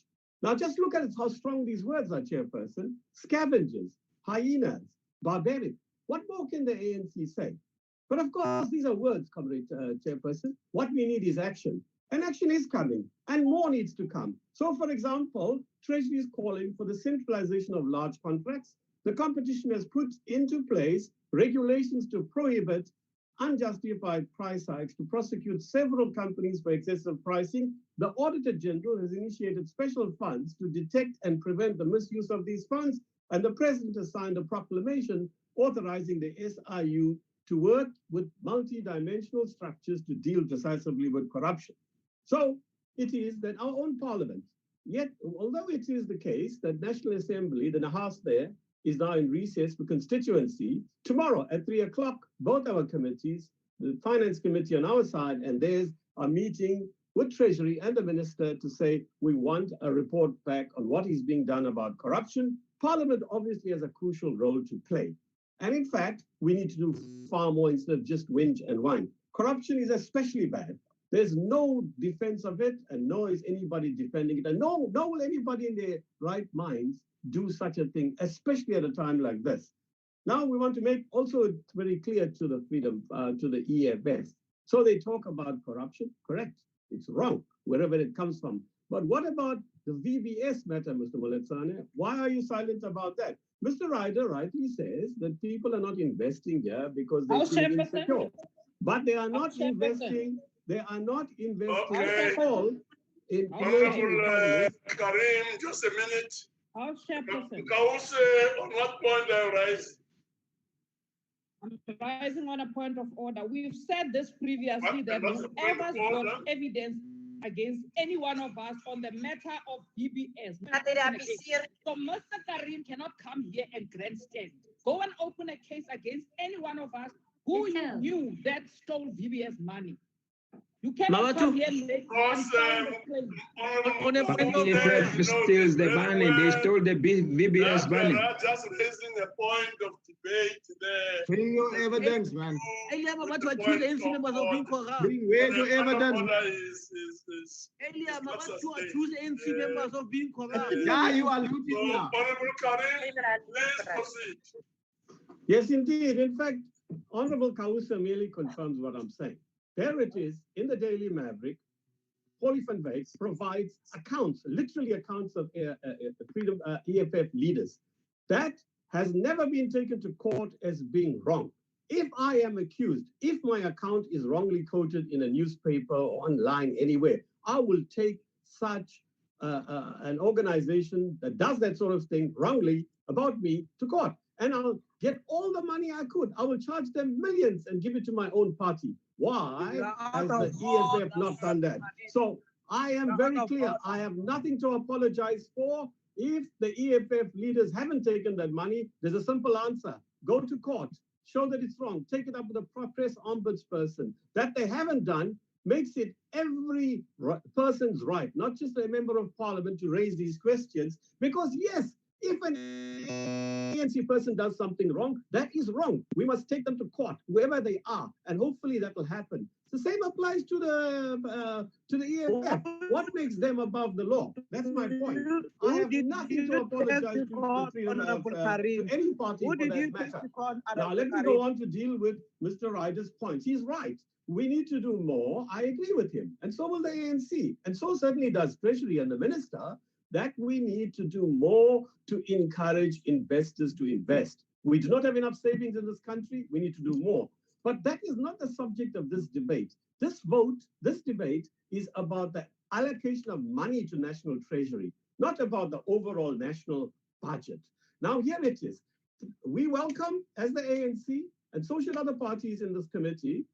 Now, just look at how strong these words are, Chairperson. Scavengers, hyenas, barbaric. What more can the ANC say? But of course, these are words, Comrade Chairperson. What we need is action. And action is coming, and more needs to come. So, for example, Treasury is calling for the centralization of large contracts. The competition has put into place regulations to prohibit unjustified price hikes, to prosecute several companies for excessive pricing. The Auditor General has initiated special funds to detect and prevent the misuse of these funds, and the President has signed a proclamation authorizing the SIU to work with multi-dimensional structures to deal decisively with corruption. So it is that our own parliament, yet although it is the case that National Assembly, the House there, is now in recess for constituency, tomorrow at 3 o'clock, both our committees, the Finance Committee on our side and theirs, are meeting with Treasury and the Minister to say we want a report back on what is being done about corruption. Parliament obviously has a crucial role to play. And in fact, we need to do far more instead of just whinge and whine. Corruption is especially bad. There's no defense of it, and nor is anybody defending it. And nor will anybody in their right minds do such a thing, especially at a time like this. Now we want to make also very clear to the to the EFF. So they talk about corruption, correct? It's wrong, wherever it comes from. But what about the VBS matter, Mr. Maletsane? Why are you silent about that? Mr. Ryder rightly says that people are not investing here because they feel insecure. But they are not investing. They are not investing at all in Honorable Karim, just a minute. Kause, on what point I rise? I'm rising on a point of order. We've said this previously, that whoever's got evidence against any one of us on the matter of BBS. So Mr. Karim cannot come here and grandstand. Go and open a case against any one of us who you knew that stole VBS money. You cannot come here and make EFF steals the money. They stole the VBS money. Just raising a point of debate there. Bring your evidence, man. Bring where your evidence. Yeah, you are looting now. Honorable Karim, please proceed. Yes, indeed. In fact, Honorable Kausa merely confirms what I'm saying. There it is in the Daily Maverick. Holly van Wyk provides accounts, literally accounts of EFF leaders. That has never been taken to court as being wrong. If I am accused, if my account is wrongly quoted in a newspaper or online anywhere, I will take such an organization that does that sort of thing wrongly about me to court. And I'll get all the money I could. I will charge them millions and give it to my own party. Why has the EFF not done that? So I am very clear. I have nothing to apologize for. If the EFF leaders haven't taken that money, there's a simple answer. Go to court. Show that it's wrong. Take it up with the press ombudsperson. That they haven't done makes it every person's right, not just a member of parliament, to raise these questions. Because yes, if an ANC person does something wrong, that is wrong. We must take them to court, wherever they are, and hopefully that will happen. The same applies to the EFF. What makes them above the law? That's my point. I have nothing to apologize to any party for that matter. Now let me go on to deal with Mr. Ryder's points. He's right. We need to do more. I agree with him, and so will the ANC, and so certainly does Treasury and the Minister. That we need to do more to encourage investors to invest. We do not have enough savings in this country. We need to do more. But that is not the subject of this debate. This vote, this debate is about the allocation of money to National Treasury, not about the overall national budget. Now, here it is. We welcome, as the ANC, and so should other parties in this committee,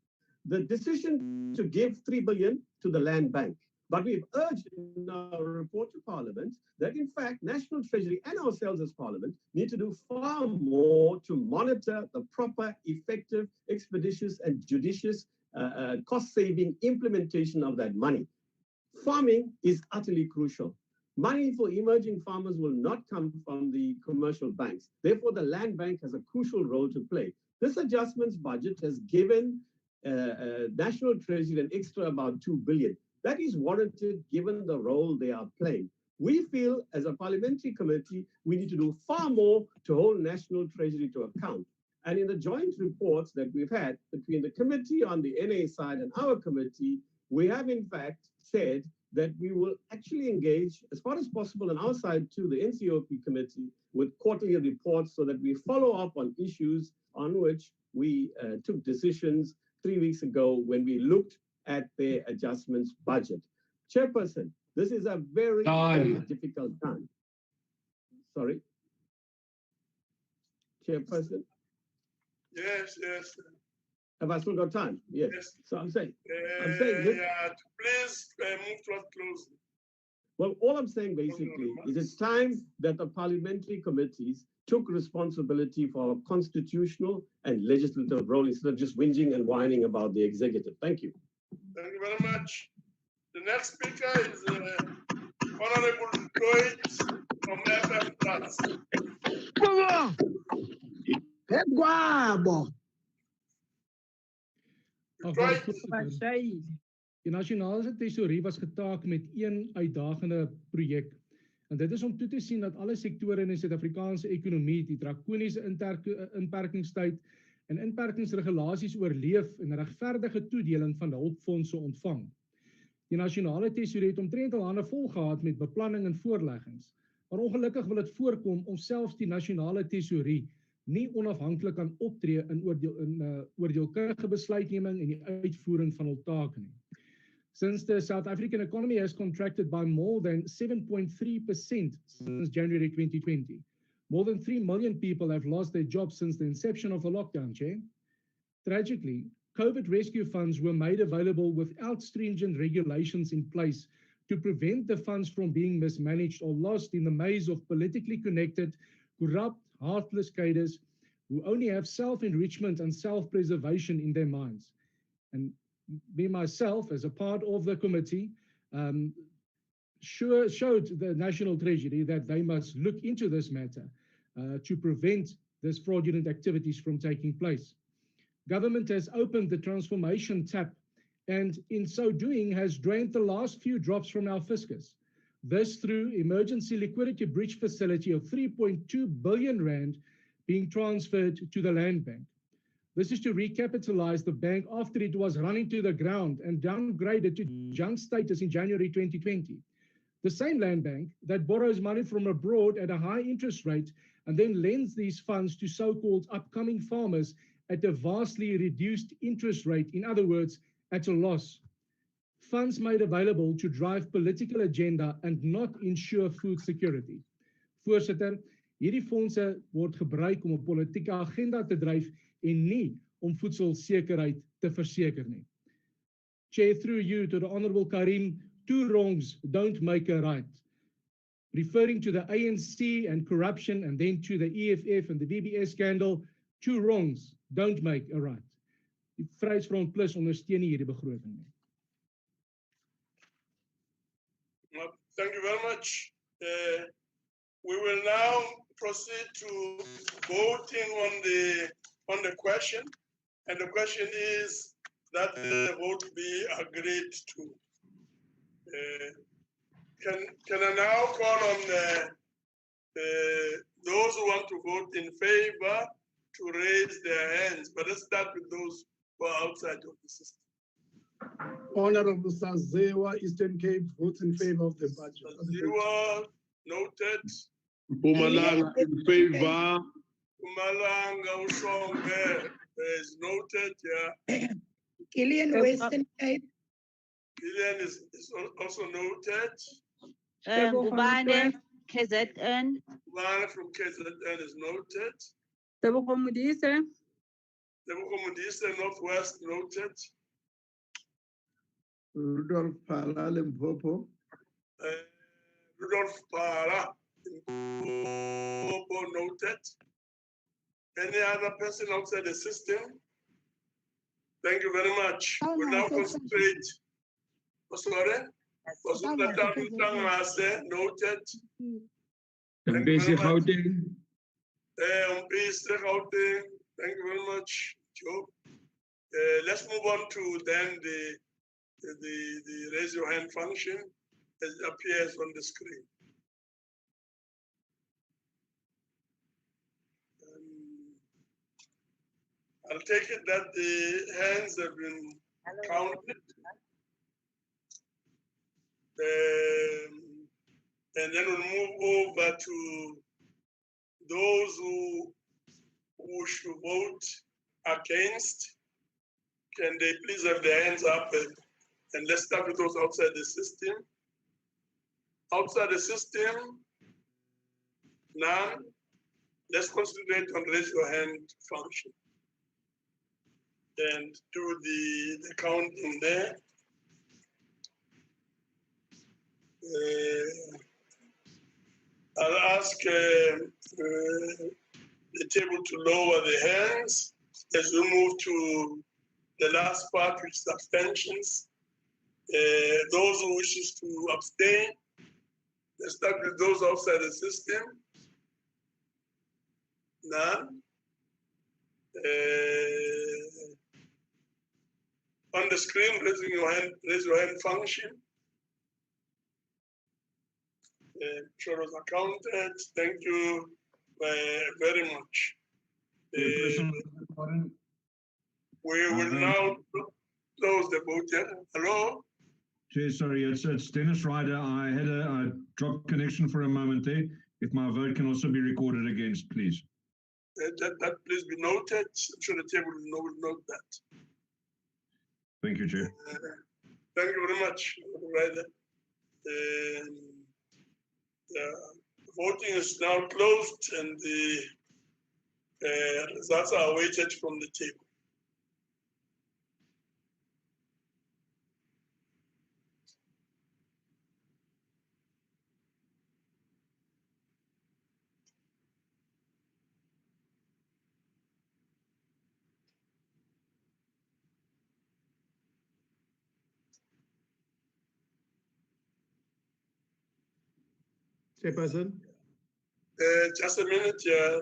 the decision to give 3 billion to the Land Bank. But we've urged in our report to Parliament that, in fact, National Treasury and ourselves as Parliament need to do far more to monitor the proper, effective, expeditious, and judicious cost-saving implementation of that money. Farming is utterly crucial. Money for emerging farmers will not come from the commercial banks. Therefore, the Land Bank has a crucial role to play. This adjustments budget has given National Treasury an extra about 2 billion. That is warranted given the role they are playing. We feel as a parliamentary committee, we need to do far more to hold National Treasury to account. And in the joint reports that we've had between the committee on the NA side and our committee, we have in fact said that we will actually engage as far as possible on our side to the NCOP committee with quarterly reports so that we follow up on issues on which we took decisions 3 weeks ago when we looked at their adjustments budget. Chairperson, this is a very, very difficult time. Sorry. Chairperson? Yes, yes. Have I still got time? Yes. So I'm saying this, yeah, please move to us closely. well, all I'm saying basically is it's time that the parliamentary committees took responsibility for our constitutional and legislative role instead of just whinging and whining about the executive. Thank you. Thank you very much. The next speaker is Honorable Lloyd from FM Plus. Die nasionale tesourie was getaak met een uitdagende projek. En dit is om toe te sien dat alle sektore in die Suid-Afrikaanse ekonomie die drakoniese inperkingstyd en inperkingsregulasies oorleef en regverdige toedeling van die hulpfondse ontvang. Die nasionale tesourie het omtrent al hande vol gehad met beplanning en voorleggings. Maar ongelukkig wil dit voorkom om selfs die nasionale tesourie nie onafhanklik kan optree in oordeelkundige besluitneming en die uitvoering van hul take nie. Since the South African economy has contracted by more than 7.3% since January 2020, more than 3 million people have lost their jobs since the inception of the lockdown, Chair. Tragically, COVID rescue funds were made available without stringent regulations in place to prevent the funds from being mismanaged or lost in the maze of politically connected, corrupt, heartless cadres who only have self-enrichment and self-preservation in their minds. And me myself, as a part of the committee, showed the National Treasury that they must look into this matter to prevent this fraudulent activities from taking place. Government has opened the transformation tap and in so doing has drained the last few drops from our fiscus. This through emergency liquidity bridge facility of 3.2 billion rand being transferred to the Land Bank. This is to recapitalize the bank after it was running to the ground and downgraded to junk status in January 2020. The same Land Bank that borrows money from abroad at a high interest rate and then lends these funds to so-called upcoming farmers at a vastly reduced interest rate, in other words, at a loss. Funds made available to drive political agenda and not ensure food security. Voorsitter, hierdie fondse word gebruik om 'n politieke agenda te dryf en nie om voedselsekerheid te verseker nie. Chair, through you to the Honourable Karim, 2 wrongs don't make a right. Referring to the ANC and corruption and then to the EFF and the BBS scandal, 2 wrongs don't make a right. Die Vryheidsfront Plus ondersteun nie hierdie begroting nie. Thank you very much. We will now proceed to voting on the question, and the question is that the vote be agreed to. Can I now call on those who want to vote in favor to raise their hands? But let's start with those who are outside of the system. Honorable Sazewa, Eastern Cape, votes in favor of the budget. Sazewa, noted. Mpumalanga in favor. Mpumalanga Ushombe is noted, yeah. Gillian, Western Cape. Gillian is also noted. Ngubane, KZN. One from KZN is noted. Tebogo Modise. Tebogo Modise, Northwest, noted. Rudolph Pala, Limpopo. Rudolph Pala, Limpopo, noted. Any other person outside the system? Thank you very much. We'll now concentrate. Sorry? Noted. Thank you very much. Thank you very much, Joe. Let's move on to then the raise your hand function as it appears on the screen. I'll take it that the hands have been counted. And then we'll move over to those who should vote against. Can they please have their hands up? And let's start with those outside the system. Outside the system, none. Let's concentrate on raise your hand function and do the counting there. I'll ask the table to lower the hands as we move to the last part, which is abstentions. Those who wishes to abstain, let's start with those outside the system. None. On the screen, raise your hand function. Sure was accounted. Thank you very much. We will now close the vote. Hello? Chair, sorry, it's Dennis Ryder. I had a dropped connection for a moment there. If my vote can also be recorded against, please. That please be noted. I'm sure the table will note that. Thank you, Chair. Thank you very much, Ryder. The voting is now closed and the results are awaited from the table. Chairperson? Just a minute, yeah.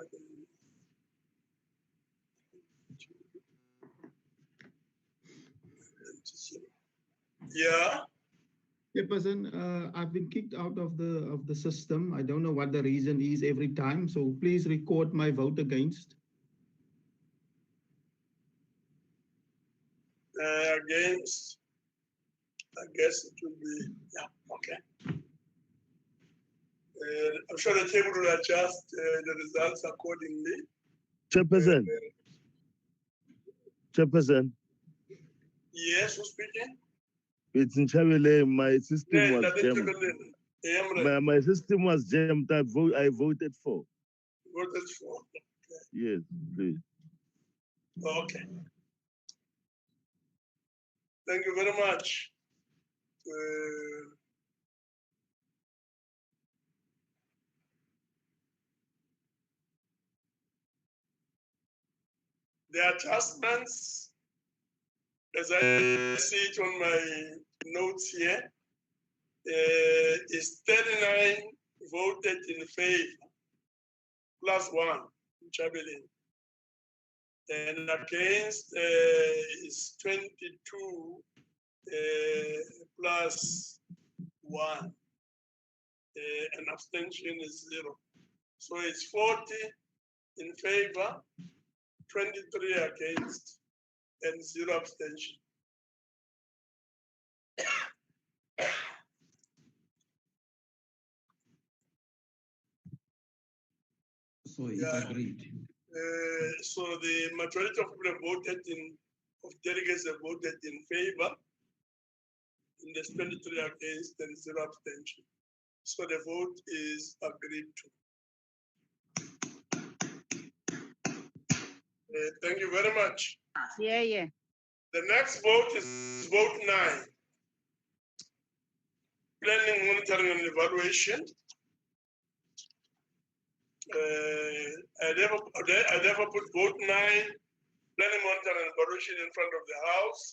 Yeah. Chairperson, I've been kicked out of the system. I don't know what the reason is every time, so please record my vote against. Against, I guess it will be, yeah, okay. I'm sure the table will adjust the results accordingly. Chairperson. Chairperson. Yes, who's speaking? It's in Chabele. My system was jammed. My system was jammed. I voted for. Voted for. Okay. Yes, please. Okay. Thank you very much. The adjustments, as I see it on my notes here, is 39 voted in favor, +1, Chabelin. And against is 22 +1. And abstention is 0. So it's 40 in favor, 23 against, and 0 abstention. So it's agreed. So the majority of people have voted in of delegates have voted in favor, and there's 23 against and 0 abstention. So the vote is agreed to. Thank you very much. Yeah. The next vote is vote 9. Planning, monitoring, and evaluation. I never put vote 9, planning, monitoring, and evaluation in front of the House.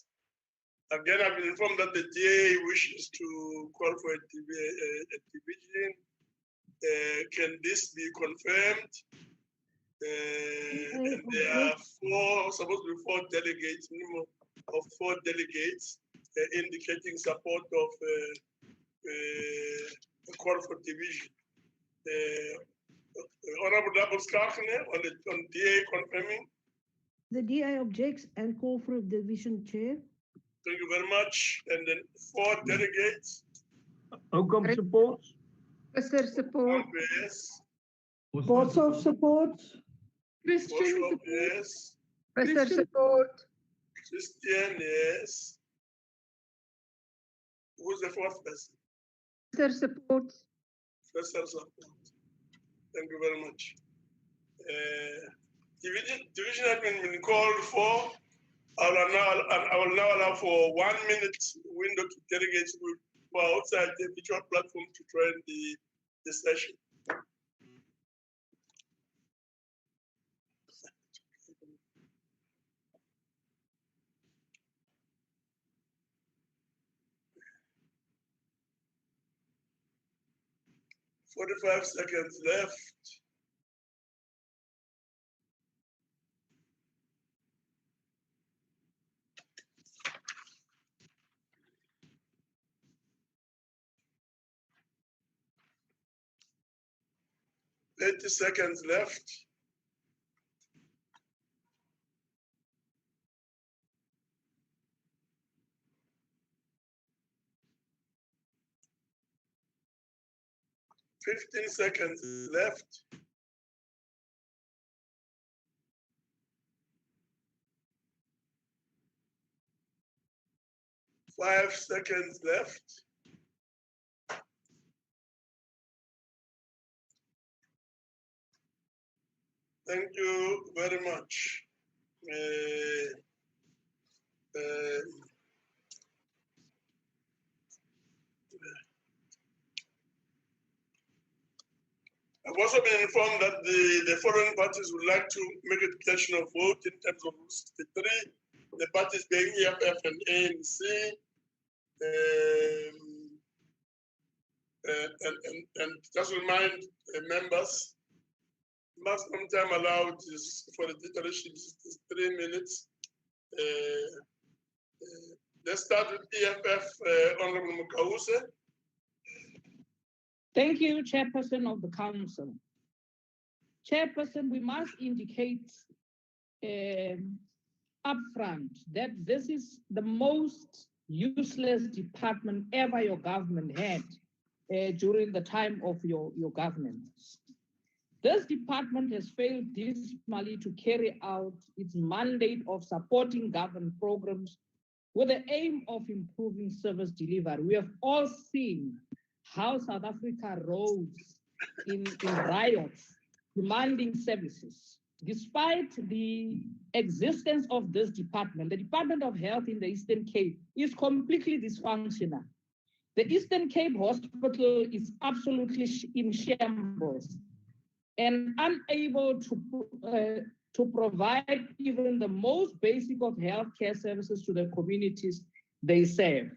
Again, I've been informed that the DA wishes to call for a division. Can this be confirmed? And there are supposed to be 4 delegates, minimum of 4 delegates, indicating support of a call for division. Honorable Double Skakne on DA confirming. The DA objects and call for a division, Chair. Thank you very much. And then 4 delegates. NCOP support. Professor support. Yes. Lots of support. Christian support. Yes. Professor support. Christian, yes. Who's the 4th person? Professor support. Professor support. Thank you very much. Division has been called for. I will now allow for 1 minute window to delegates who are outside the virtual platform to join the session. "45 seconds left." "30 seconds left." "15 seconds left." "5 seconds left." Thank you very much. I've also been informed that the following parties would like to make a declaration of vote in terms of Rule 63. The parties being EFF and ANC. And just remind members, maximum time allowed is for the declaration is 3 minutes. Let's start with EFF, Honorable Mukause. Thank you, Chairperson of the Council. Chairperson, we must indicate upfront that this is the most useless department ever your government had during the time of your governance. This department has failed dismally to carry out its mandate of supporting government programs with the aim of improving service delivery. We have all seen how South Africa rose in riots demanding services. Despite the existence of this department, the Department of Health in the Eastern Cape is completely dysfunctional. The Eastern Cape Hospital is absolutely in shambles and unable to provide even the most basic of healthcare services to the communities they serve.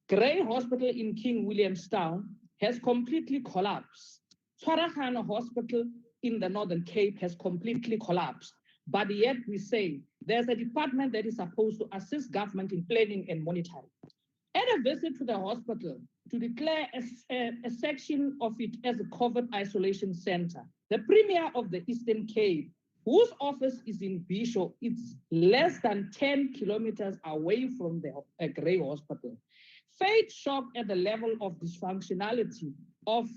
Grey Hospital in King Williamstown has completely collapsed. Tshwaragano Hospital in the Northern Cape has completely collapsed. But yet we say there's a department that is supposed to assist government in planning and monitoring. At a visit to the hospital to declare a section of it as a COVID isolation center, the Premier of the Eastern Cape, whose office is in Bishop, it's less than 10 kilometers away from the Grey Hospital, felt shocked at the level of dysfunctionality of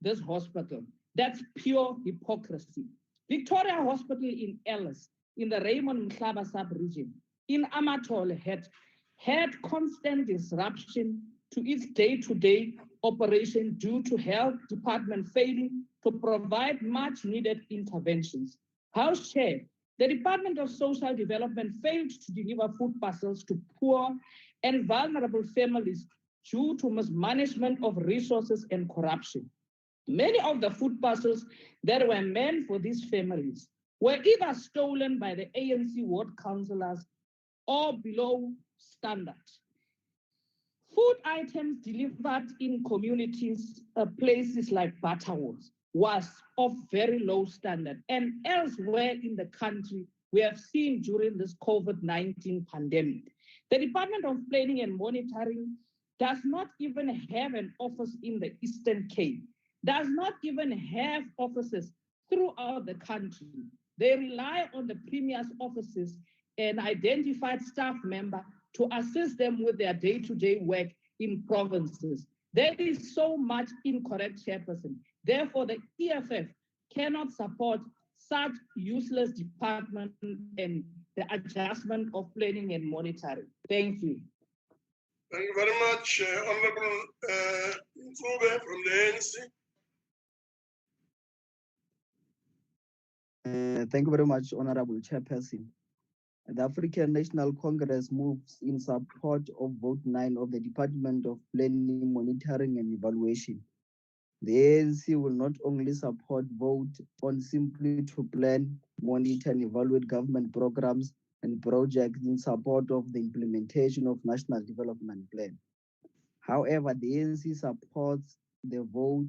this hospital. That's pure hypocrisy. Victoria Hospital in Ellis, in the Raymond Mhlaba sub-region, in Amatole had constant disruption to its day-to-day operation due to health department failing to provide much needed interventions. House Chair, the Department of Social Development failed to deliver food parcels to poor and vulnerable families due to mismanagement of resources and corruption. Many of the food parcels that were meant for these families were either stolen by the ANC ward councillors or below standard. Food items delivered in communities, places like Butterworth, was of very low standard. And elsewhere in the country, we have seen during this COVID-19 pandemic, the Department of Planning and Monitoring does not even have an office in the Eastern Cape, does not even have offices throughout the country. They rely on the Premier's offices and identified staff member to assist them with their day-to-day work in provinces. There is so much incorrect, Chairperson. Therefore, the EFF cannot support such useless department and the adjustment of planning and monitoring. Thank you. Thank you very much, Honorable Mfube from the ANC. Thank you very much, Honorable Chairperson. The African National Congress moves in support of Vote 9 of the Department of Planning, Monitoring and Evaluation. The ANC will not only support vote on simply to plan, monitor and evaluate government programs and projects in support of the implementation of National Development Plan. However, the ANC supports the vote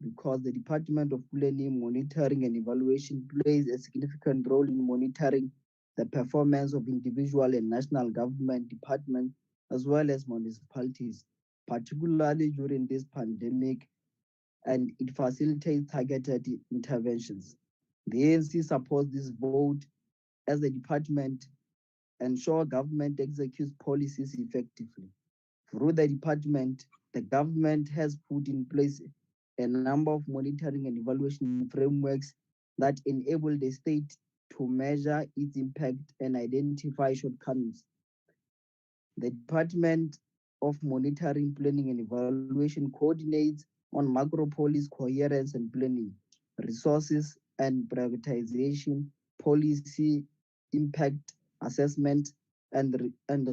because the Department of Planning, Monitoring and Evaluation plays a significant role in monitoring the performance of individual and national government departments as well as municipalities, particularly during this pandemic, and it facilitates targeted interventions. The ANC supports this vote as the department ensures government executes policies effectively. Through the department, the government has put in place a number of monitoring and evaluation frameworks that enable the state to measure its impact and identify shortcomings. The Department of Monitoring, Planning and Evaluation coordinates on macro policy coherence and planning, resources and privatization, policy impact assessment, and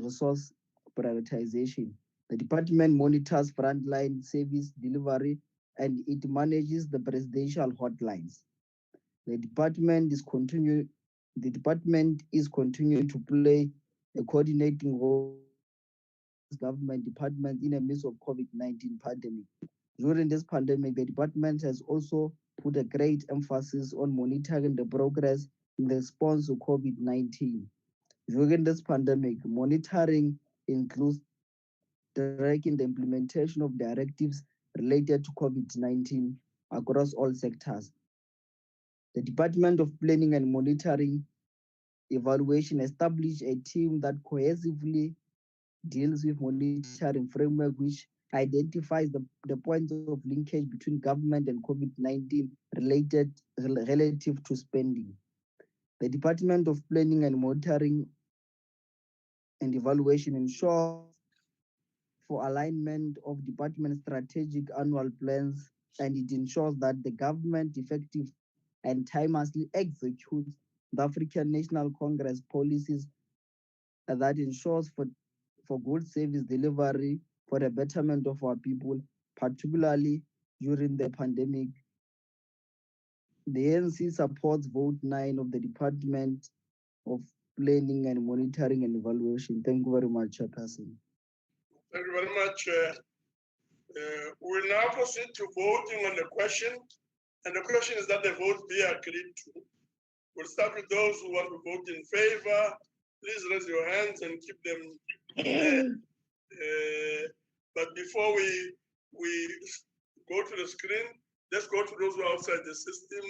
resource privatization. The department monitors frontline service delivery and it manages the presidential hotlines. The department is continuing to play a coordinating role with government departments in the midst of COVID-19 pandemic. During this pandemic, the department has also put a great emphasis on monitoring the progress in the response to COVID-19. During this pandemic, monitoring includes tracking the implementation of directives related to COVID-19 across all sectors. The Department of Planning and Monitoring Evaluation established a team that cohesively deals with monitoring framework which identifies the points of linkage between government and COVID-19 relative to spending. The Department of Planning and Monitoring and Evaluation ensures for alignment of department strategic annual plans, and it ensures that the government effective and timelessly executes the African National Congress policies that ensures for good service delivery for the betterment of our people, particularly during the pandemic. The ANC supports Vote 9 of the Department of Planning and Monitoring and Evaluation. Thank you very much, Chairperson. Thank you very much. We will now proceed to voting on the question. And the question is that the vote be agreed to. We'll start with those who want to vote in favor. Please raise your hands and keep them there. But before we go to the screen, let's go to those who are outside the system.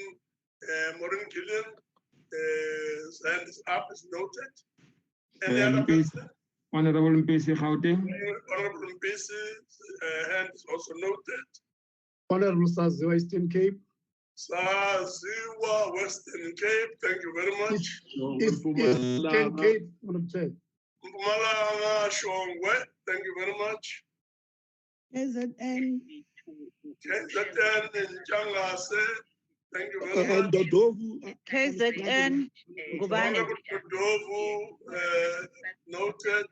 Maureen Gillian, hand is up, is noted. And the other person? Honorable Mpesi Gauteng. Honorable Mpesi, hand is also noted. Honorable Saziwa, Eastern Cape. Saziwa, Western Cape, thank you very much. Eastern Cape, Madam Chair. Mpumalanga Shongwe, thank you very much. KZN. KZN in Changase, thank you very And much. Dodovu. KZN, Ngubane. Honorable Dodovu, noted.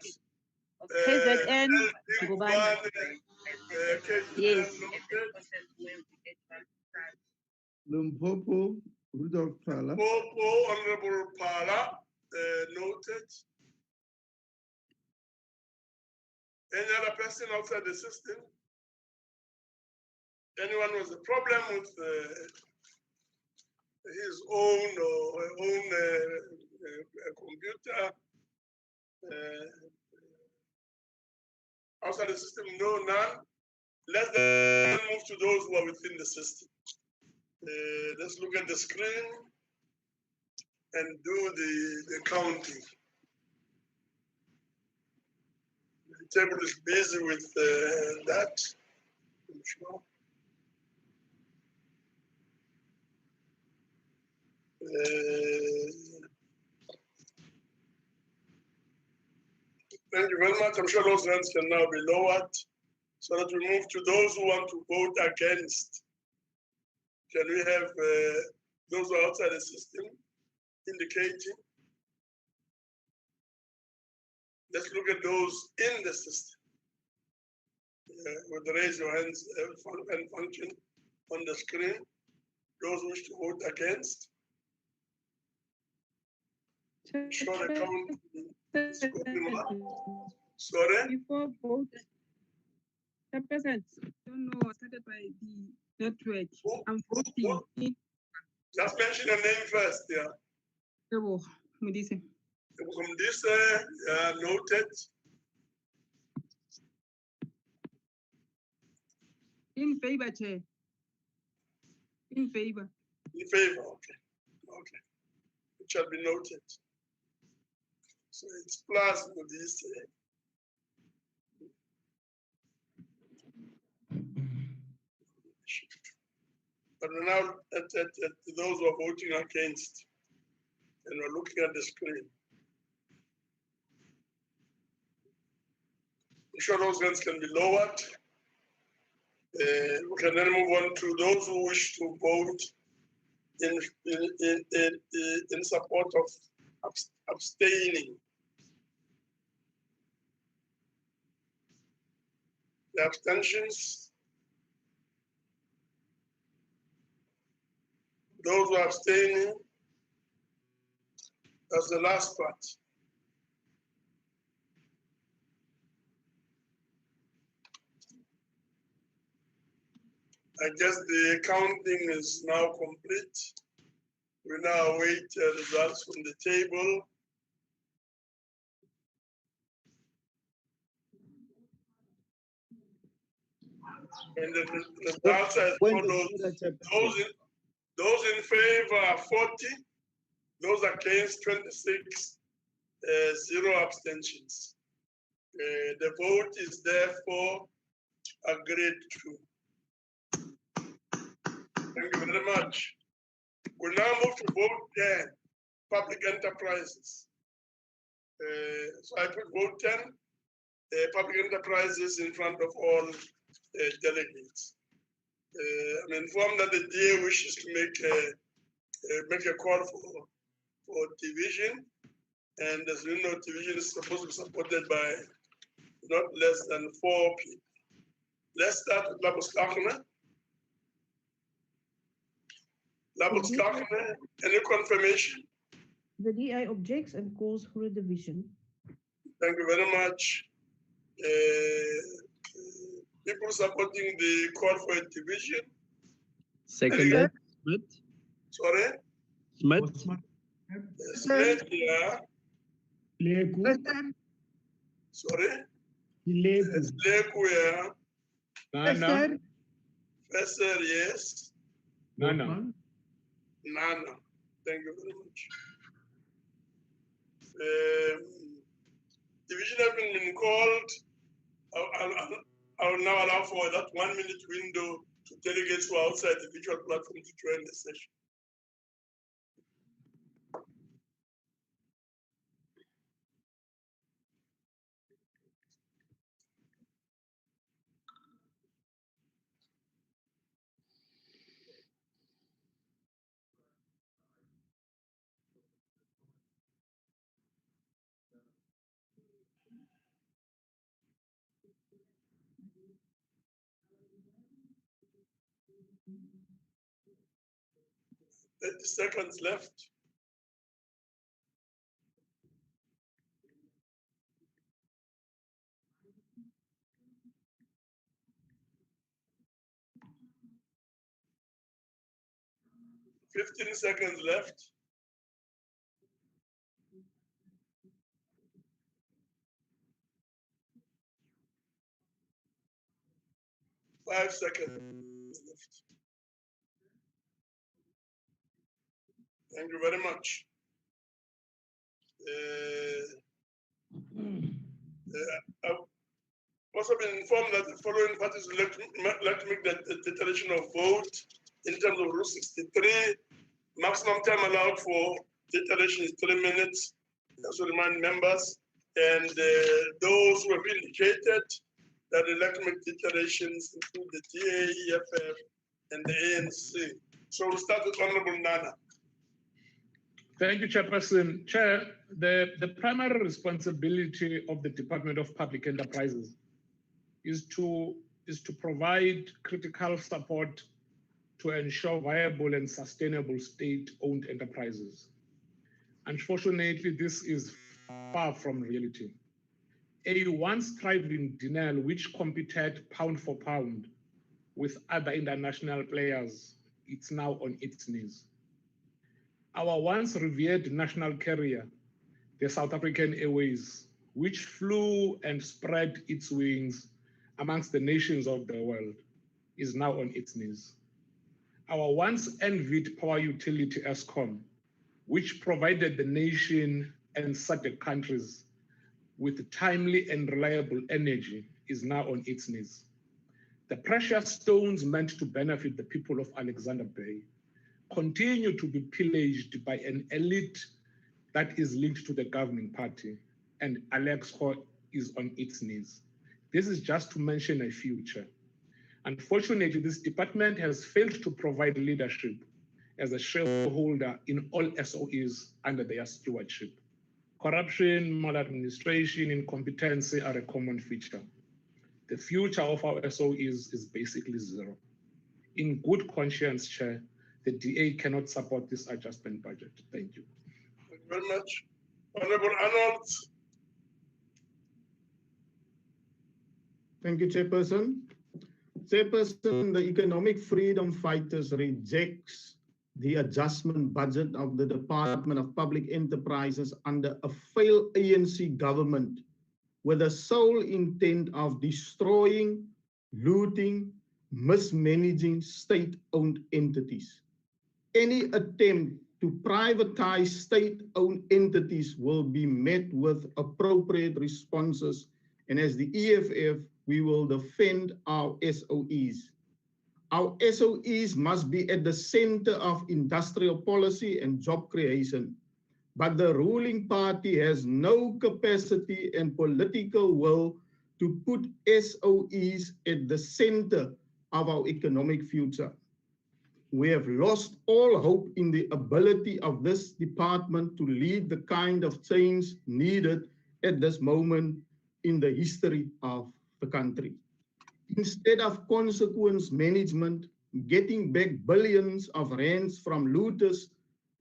KZN, Ngubane. Yes. Limpopo, Rudolph Pala. Popo, Honorable Pala, noted. Any other person outside the system? Anyone with a problem with his own or her own computer? Outside the system, no, none. Let's then move to those who are within the system. Let's look at the screen and do the counting. The table is busy with that, I'm sure. Thank you very much. I'm sure those hands can now be lowered so that we move to those who want to vote against. Can we have those who are outside the system indicating? Let's look at those in the system. With the raise your hands and function on the screen. Those who wish to vote against. Sure, the count is going up. Sorry? Before vote, Chairperson, don't know, started by the network. I'm voting. Just mention your name first, yeah. Mudise. Mudise, noted. In favor, Chair. In favor. In favor, okay. Okay. It shall be noted. So it's plus Mudise. But we're now at those who are voting against, and we're looking at the screen. I'm sure those hands can be lowered. We can then move on to those who wish to vote in support of abstaining. The abstentions. Those who are abstaining, that's the last part. I guess the counting is now complete. We now await results from the table. And the results as follows. Those in favor are 40, those against 26, 0 abstentions. The vote is therefore agreed to. Thank you very much. We now move to vote 10, public enterprises. So I put vote 10, public enterprises in front of all delegates. I'm informed that the DA wishes to make a call for division, and as you know, division is supposed to be supported by not less than 4 people. Let's start with Labustakene. Labustakene, any confirmation? The DI objects and calls for a division. Thank you very much. People supporting the call for a division. Seconded. Smith. Sorry? Smith. Smith, yeah. Sorry? Leku, yeah. Nana. Professor, yes. Nana. Nana. Thank you very much. Division having been called. I will now allow for that 1 minute window to delegates who are outside the virtual platform to join the session. 30 seconds left. Fifteen seconds left. Five seconds left. Thank you very much. I've also been informed that the following parties would like to make the declaration of vote in terms of Rule 63. Maximum time allowed for declaration is 3 minutes. Also remind members and those who have indicated that they like to make declarations include the DA, EFF, and the ANC. So we'll start with Honorable Nana. Thank you, Chairperson. Chair, the primary responsibility of the Department of Public Enterprises is to provide critical support to ensure viable and sustainable state-owned enterprises. Unfortunately, this is far from reality. A once thriving denial which competed pound for pound with other international players, it's now on its knees. Our once revered national carrier, the South African Airways, which flew and spread its wings amongst the nations of the world, is now on its knees. Our once envied power utility Eskom, which provided the nation and SADC countries with timely and reliable energy, is now on its knees. The precious stones meant to benefit the people of Alexander Bay continue to be pillaged by an elite that is linked to the governing party, and Alexco is on its knees. This is just to mention a few, Chair. Unfortunately, this department has failed to provide leadership as a shareholder in all SOEs under their stewardship. Corruption, maladministration, incompetency are a common feature. The future of our SOEs is basically zero. In good conscience, Chair, the DA cannot support this adjustment budget. Thank you. Thank you very much. Honorable Arnold. Thank you, Chairperson. Chairperson, the economic freedom fighters rejects the adjustment budget of the Department of Public Enterprises under a failed ANC government with the sole intent of destroying, looting, mismanaging state-owned entities. Any attempt to privatize state-owned entities will be met with appropriate responses, and as the EFF, we will defend our SOEs. Our SOEs must be at the center of industrial policy and job creation, but the ruling party has no capacity and political will to put SOEs at the center of our economic future. We have lost all hope in the ability of this department to lead the kind of change needed at this moment in the history of the country. Instead of consequence management, getting back billions of rands from looters,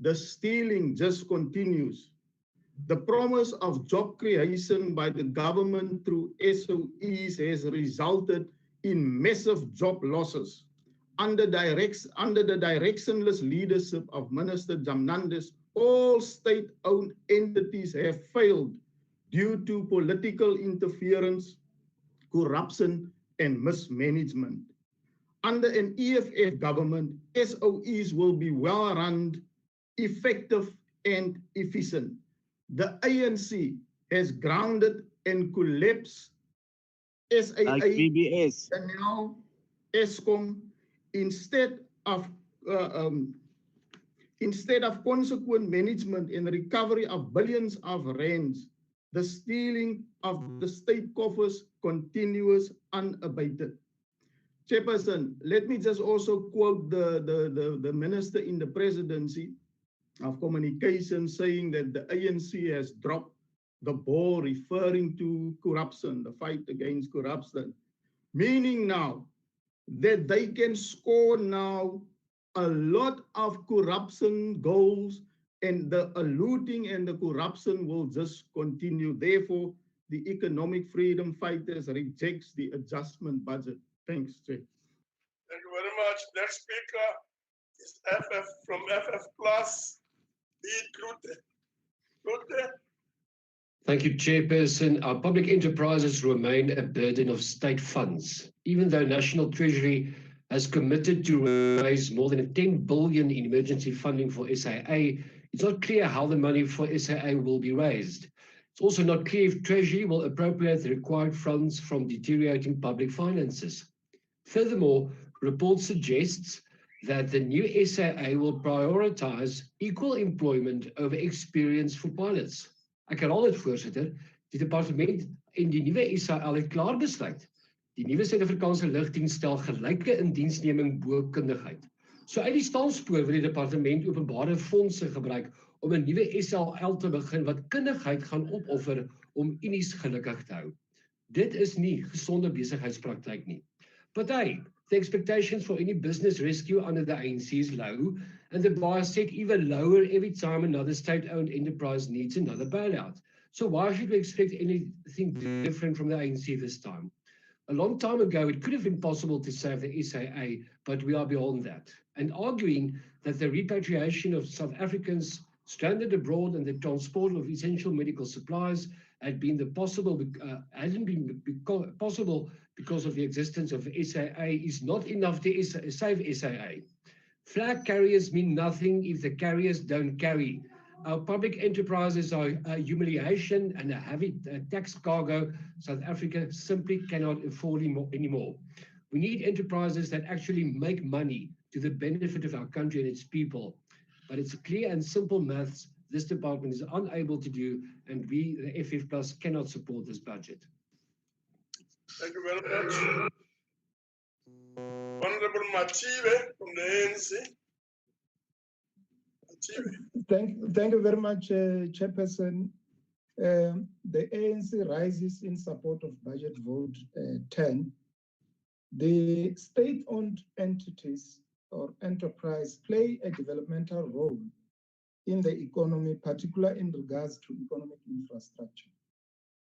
the stealing just continues. The promise of job creation by the government through SOEs has resulted in massive job losses. Under the directionless leadership of Minister Jamnandes, all state-owned entities have failed due to political interference, corruption, and mismanagement. Under an EFF government, SOEs will be well-run, effective, and efficient. The ANC has grounded and collapsed SAA, BBS, and now Eskom. Instead of consequent management and recovery of billions of rands, the stealing of the state coffers continues unabated. Chairperson, let me just also quote the minister in the presidency of communication saying that the ANC has dropped the ball referring to corruption, the fight against corruption, meaning now that they can score now a lot of corruption goals, and the looting and the corruption will just continue. Therefore, the economic freedom fighters rejects the adjustment budget. Thanks, Chair. Thank you very much. Next speaker is FF from FF Plus, Klute. Klute. Thank you, Chairperson. Our public enterprises remain a burden of state funds. Even though National Treasury has committed to raise more than 10 billion in emergency funding for SAA, it's not clear how the money for SAA will be raised. It's also not clear if Treasury will appropriate the required funds from deteriorating public finances. Furthermore, report suggests that the new SAA will prioritize equal employment over experience for pilots. Ek herhaal dit, voorsitter, die departement en die nuwe SAL het klaar besluit. Die nuwe Suid-Afrikaanse lugdiens stel gelyke indiensneming bo kundigheid. So uit die staanspoor wil die departement openbare fondse gebruik om 'n nuwe SAL te begin wat kundigheid gaan opoffer om unies gelukkig te hou. Dit is nie gesonde besigheidspraktyk nie. Party, the expectations for any business rescue under the ANC is low, and the bar is set even lower every time another state-owned enterprise needs another bailout. So why should we expect anything different from the ANC this time? A long time ago, it could have been possible to save the SAA, but we are beyond that. And arguing that the repatriation of South Africans stranded abroad and the transport of essential medical supplies hadn't been possible because of the existence of SAA is not enough to save SAA. Flag carriers mean nothing if the carriers don't carry. Our public enterprises are a humiliation and a heavy tax cargo South Africa simply cannot afford anymore. We need enterprises that actually make money to the benefit of our country and its people. But it's clear and simple maths this department is unable to do, and we, the FF Plus, cannot support this budget. Thank you very much. Honorable Mative from the ANC. Thank you very much, Chairperson. The ANC rises in support of Budget Vote 10. The state-owned entities or enterprise play a developmental role in the economy, particularly in regards to economic infrastructure.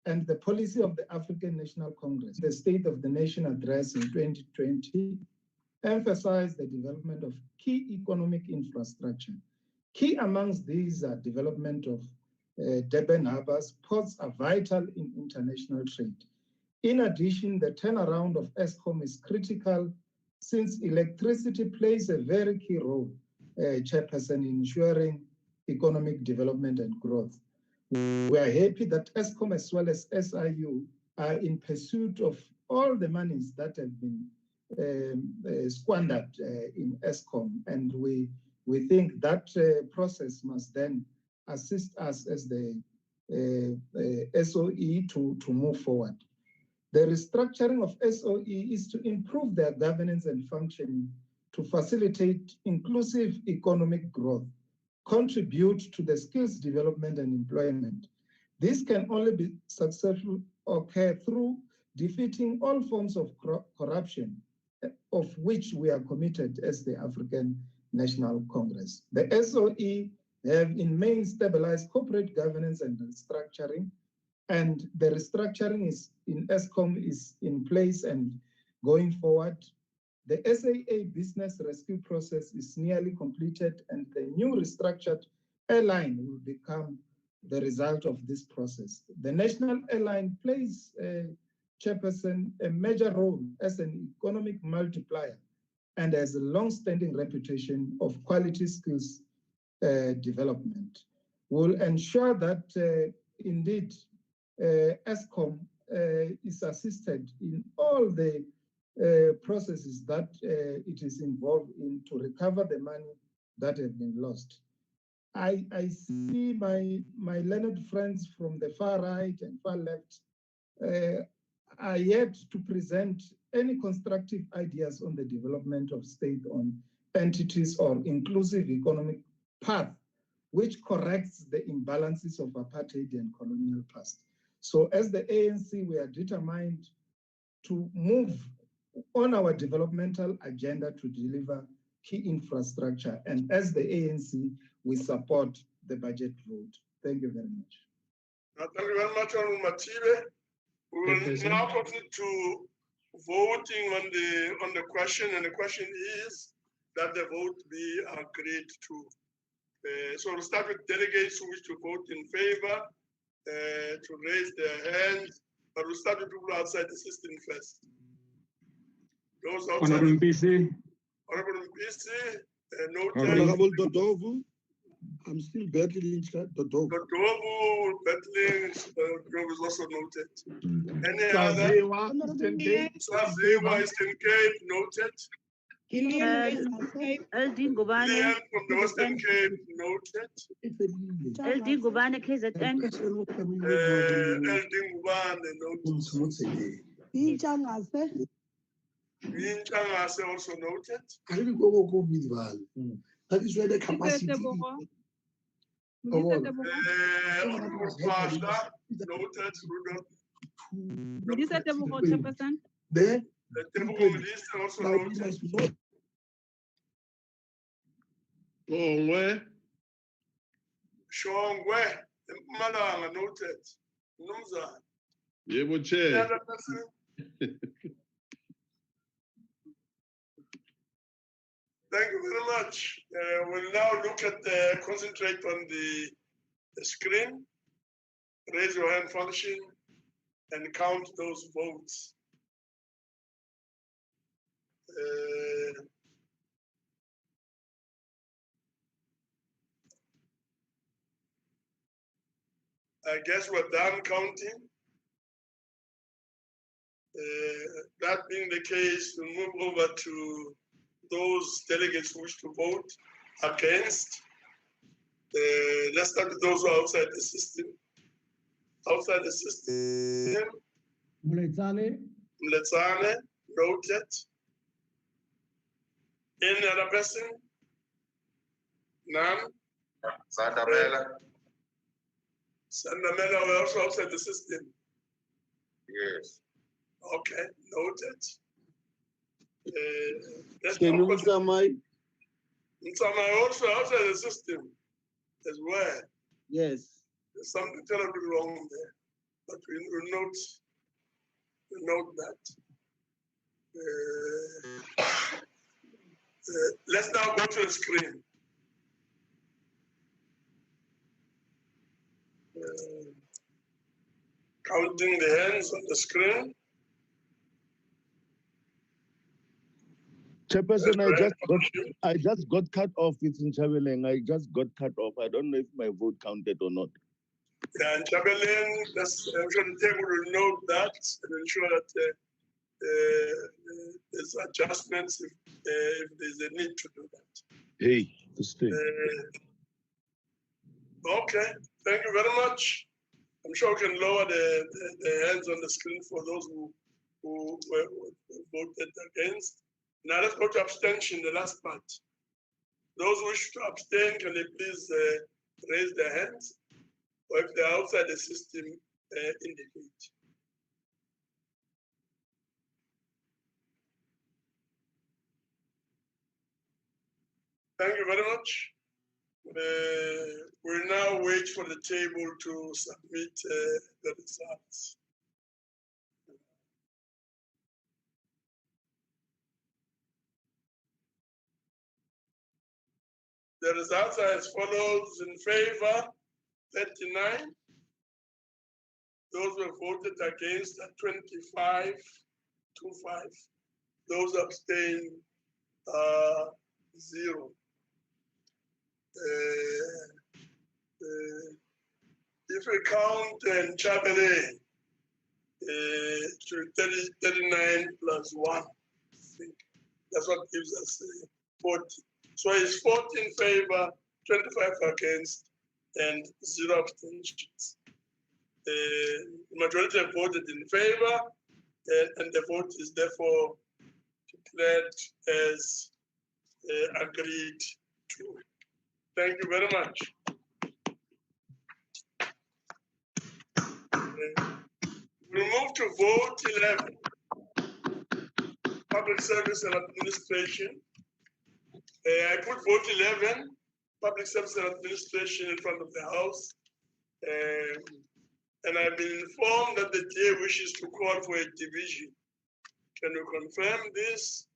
And the policy of the African National Congress, the State of the Nation address in 2020, emphasized the development of key economic infrastructure. Key amongst these are development of Durban harbors. Ports are vital in international trade. In addition, the turnaround of Eskom is critical since electricity plays a very key role, Chairperson, in ensuring economic development and growth. We are happy that Eskom as well as SIU are in pursuit of all the monies that have been squandered in Eskom, and we think that process must then assist us as the SOE to move forward. The restructuring of SOE is to improve their governance and functioning, to facilitate inclusive economic growth, contribute to the skills development and employment. This can only be successful occur through defeating all forms of corruption, of which we are committed as the African National Congress. The SOE have in main stabilized corporate governance and restructuring, and the restructuring is in Eskom is in place and going forward. The SAA business rescue process is nearly completed, and the new restructured airline will become the result of this process. The national airline plays, Chairperson, a major role as an economic multiplier and has a long-standing reputation of quality skills development. We'll ensure that indeed Eskom is assisted in all the processes that it is involved in to recover the money that has been lost. I see my learned friends from the far right and far left are yet to present any constructive ideas on the development of state-owned entities or inclusive economic path, which corrects the imbalances of apartheid and colonial past. So as the ANC, we are determined to move on our developmental agenda to deliver key infrastructure. And as the ANC, we support the budget vote. Thank you very much. Thank you very much, Honorable Matibe. We will now proceed to voting on the question, and the question is that the vote be agreed to. So we'll start with delegates who wish to vote in favor, to raise their hands, but we'll start with people outside the system first. Those outside. Honorable Mpisi. Honorable Mpisi, noted. Honorable Dodovu, I'm still battling Dodovu. Dodovu, battling, Dodovu is also noted. Any other? Eastern Cape. Sazewa, Eastern Cape, noted. LD Gubane from the Western Cape, noted. LD Gubane KZN. LD Gubane, noted. Inchangase also noted. I didn't go COVID val. That is where the capacity. Noted. There. Also noted. Shongwe, Malanga noted. Numza. Yebo Chair. Thank you very much. We'll now look at concentrate on the screen, raise your hand function, and count those votes. I guess we're done counting. That being the case, we'll move over to those delegates who wish to vote against. Let's start with those who are outside the system. Outside the system. Mletsane, noted. Any other person? None? Sandamela, we're also outside the system. Yes. Okay, noted. Msamai also outside the system as well. Yes. There's something terribly wrong there, but we note that. Let's now go to the screen. Counting the hands on the screen. Chairperson, I just got cut off. It's in Chabeleng. I just got cut off. I don't know if my vote counted or not. Yeah, in Chabeleng, I'm sure the table will note that and ensure that there's adjustments if there's a need to do that. Hey, this thing. Okay, thank you very much. I'm sure we can lower the hands on the screen for those who voted against. Now let's go to abstention, the last part. Those who wish to abstain, can they please raise their hands? Or if they're outside the system, indicate. Thank you very much. We'll now wait for the table to submit the results. The results are as follows: in favor, 39. Those who voted against are 25. Those abstained are 0. If we count Chabele, to 39 plus 1, I think that's what gives us 40. So it's 40 in favor, 25 against, and 0 abstentions. The majority have voted in favor, and the vote is therefore declared as agreed to. Thank you very much. We'll move to vote 11. Public Service and Administration. I put vote 11, Public Service and Administration, in front of the House. And I've been informed that the DA wishes to call for a division. Can you confirm this?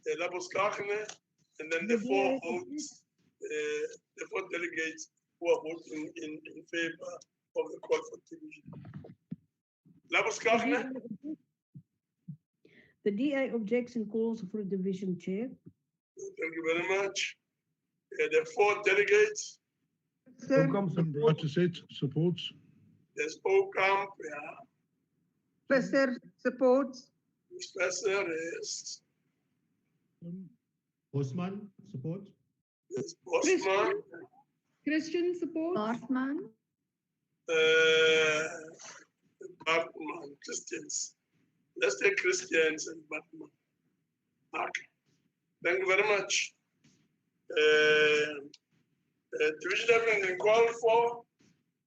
And then the four votes, the four delegates who are voting in favor of the call for division. The DA objects and calls for a division, Chair. Thank you very much. The four delegates. Supports. There's Ocamp, yeah. Professor supports. Professor is. Bosman, support. Yes, Bosman. Christian support. Bartman. Bartman, Christians. Let's take Christians and Bartman. Okay. Thank you very much. Division having been called for.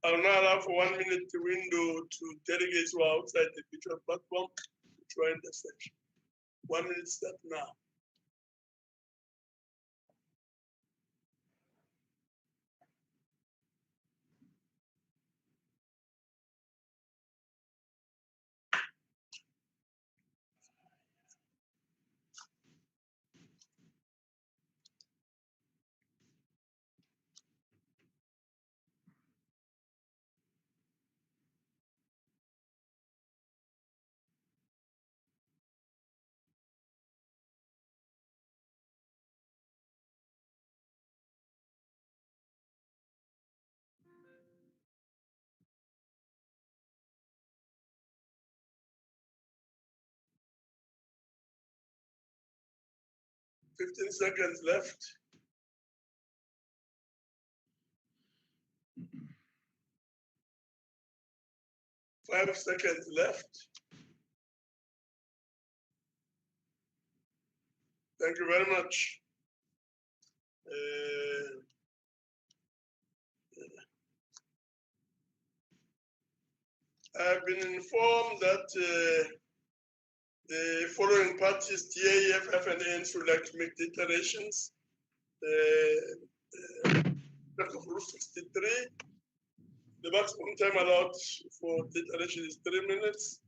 I'll now allow for 1 minute window to delegates who are outside the virtual platform to join the session. 1 minute start now. $15 seconds left. $5 seconds left. Thank you very much. I've been informed that the following parties, DA, FF, and ANC, would like to make declarations. Of Rule 63, the maximum time allowed for declaration is 3 minutes.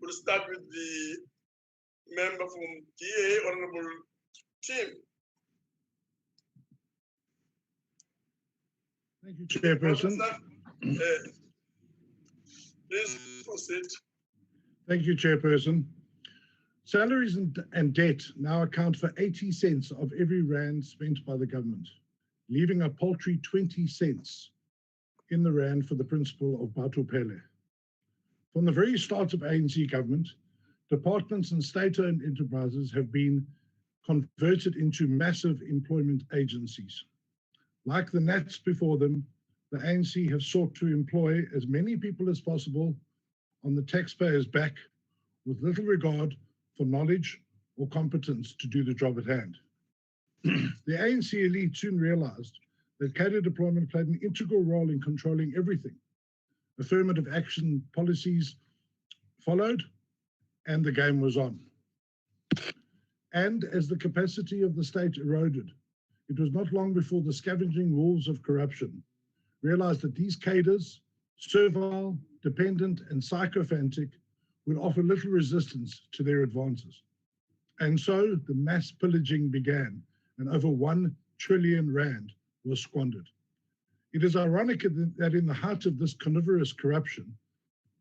We'll start with the member from DA, Honorable Tim. Thank you, Chairperson. Please proceed. Thank you, Chairperson. Salaries and debt now account for 80 cents of every rand spent by the government, leaving a paltry 20 cents in the rand for the principle of Batupele. From the very start of ANC government, departments and state-owned enterprises have been converted into massive employment agencies. Like the Nats before them, the ANC have sought to employ as many people as possible on the taxpayer's back with little regard for knowledge or competence to do the job at hand. The ANC elite soon realized that cadre deployment played an integral role in controlling everything. Affirmative action policies followed, and the game was on. And as the capacity of the state eroded, it was not long before the scavenging wolves of corruption realized that these cadres, servile, dependent, and sycophantic, would offer little resistance to their advances. And so the mass pillaging began, and over 1 trillion rand was squandered. It is ironic that in the heart of this carnivorous corruption,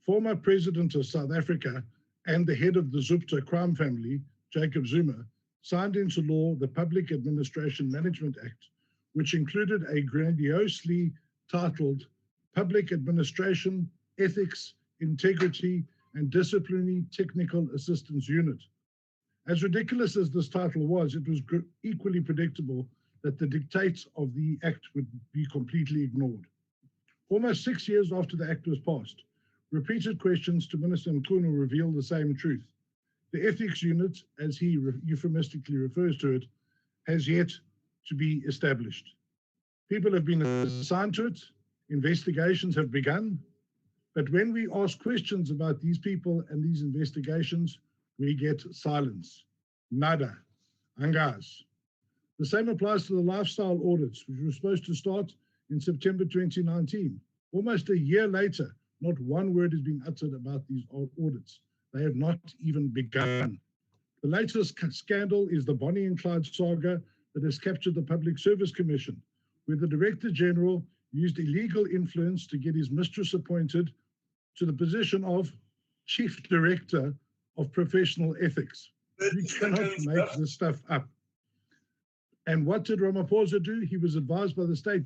former president of South Africa and the head of the Zupta crime family, Jacob Zuma, signed into law the Public Administration Management Act, which included a grandiosely titled Public Administration, Ethics, Integrity, and Disciplinary Technical Assistance Unit. As ridiculous as this title was, it was equally predictable that the dictates of the act would be completely ignored. Almost 6 years after the act was passed, repeated questions to Minister Mkhunu revealed the same truth. The ethics unit, as he euphemistically refers to it, has yet to be established. People have been assigned to it, investigations have begun, but when we ask questions about these people and these investigations, we get silence. Nada. Angas. The same applies to the lifestyle audits, which were supposed to start in September 2019. Almost a year later, not one word is being uttered about these audits. They have not even begun. The latest scandal is the Bonnie and Clyde saga that has captured the Public Service Commission, where the Director General used illegal influence to get his mistress appointed to the position of Chief Director of Professional Ethics. You cannot make this stuff up. And what did Ramaphosa do? He was advised by the State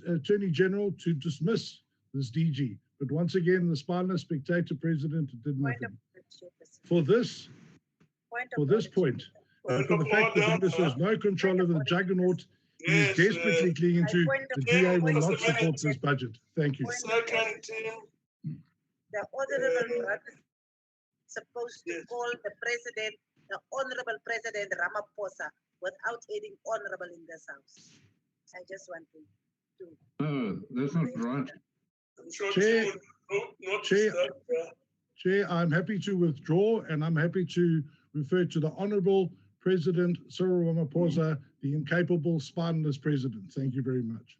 Attorney General to dismiss this DG. But once again, the spineless spectator president did nothing. For this point, and for the fact that the minister has no control over the juggernaut he is desperately clinging to, the DA will not support this budget. Thank you. Second team. The honorable brother supposed to call the president, the honorable President Ramaphosa, without adding honorable in this house. I just want to. That's not right. Chair, I'm happy to withdraw, and I'm happy to refer to the Honourable President Cyril Ramaphosa, the incapable, spineless president. Thank you very much.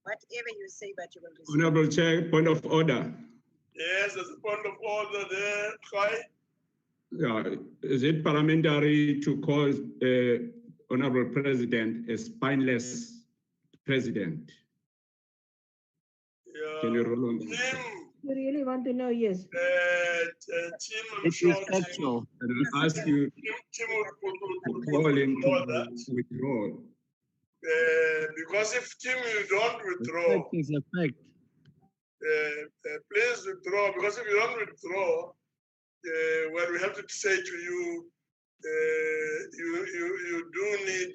Whatever you say, but you will receive. Honorable Chair, point of order. Yes, there's a point of order there. Kai? Yeah, is it parliamentary to call Honorable President a spineless president? Yeah. Can you roll on that? You really want to know? Yes. Tim, I'm sure Tim, I ask you Tim would call him that. to withdraw. Because if Tim, you don't withdraw, Is a fact. please withdraw. Because if you don't withdraw, what we have to say to you, you do need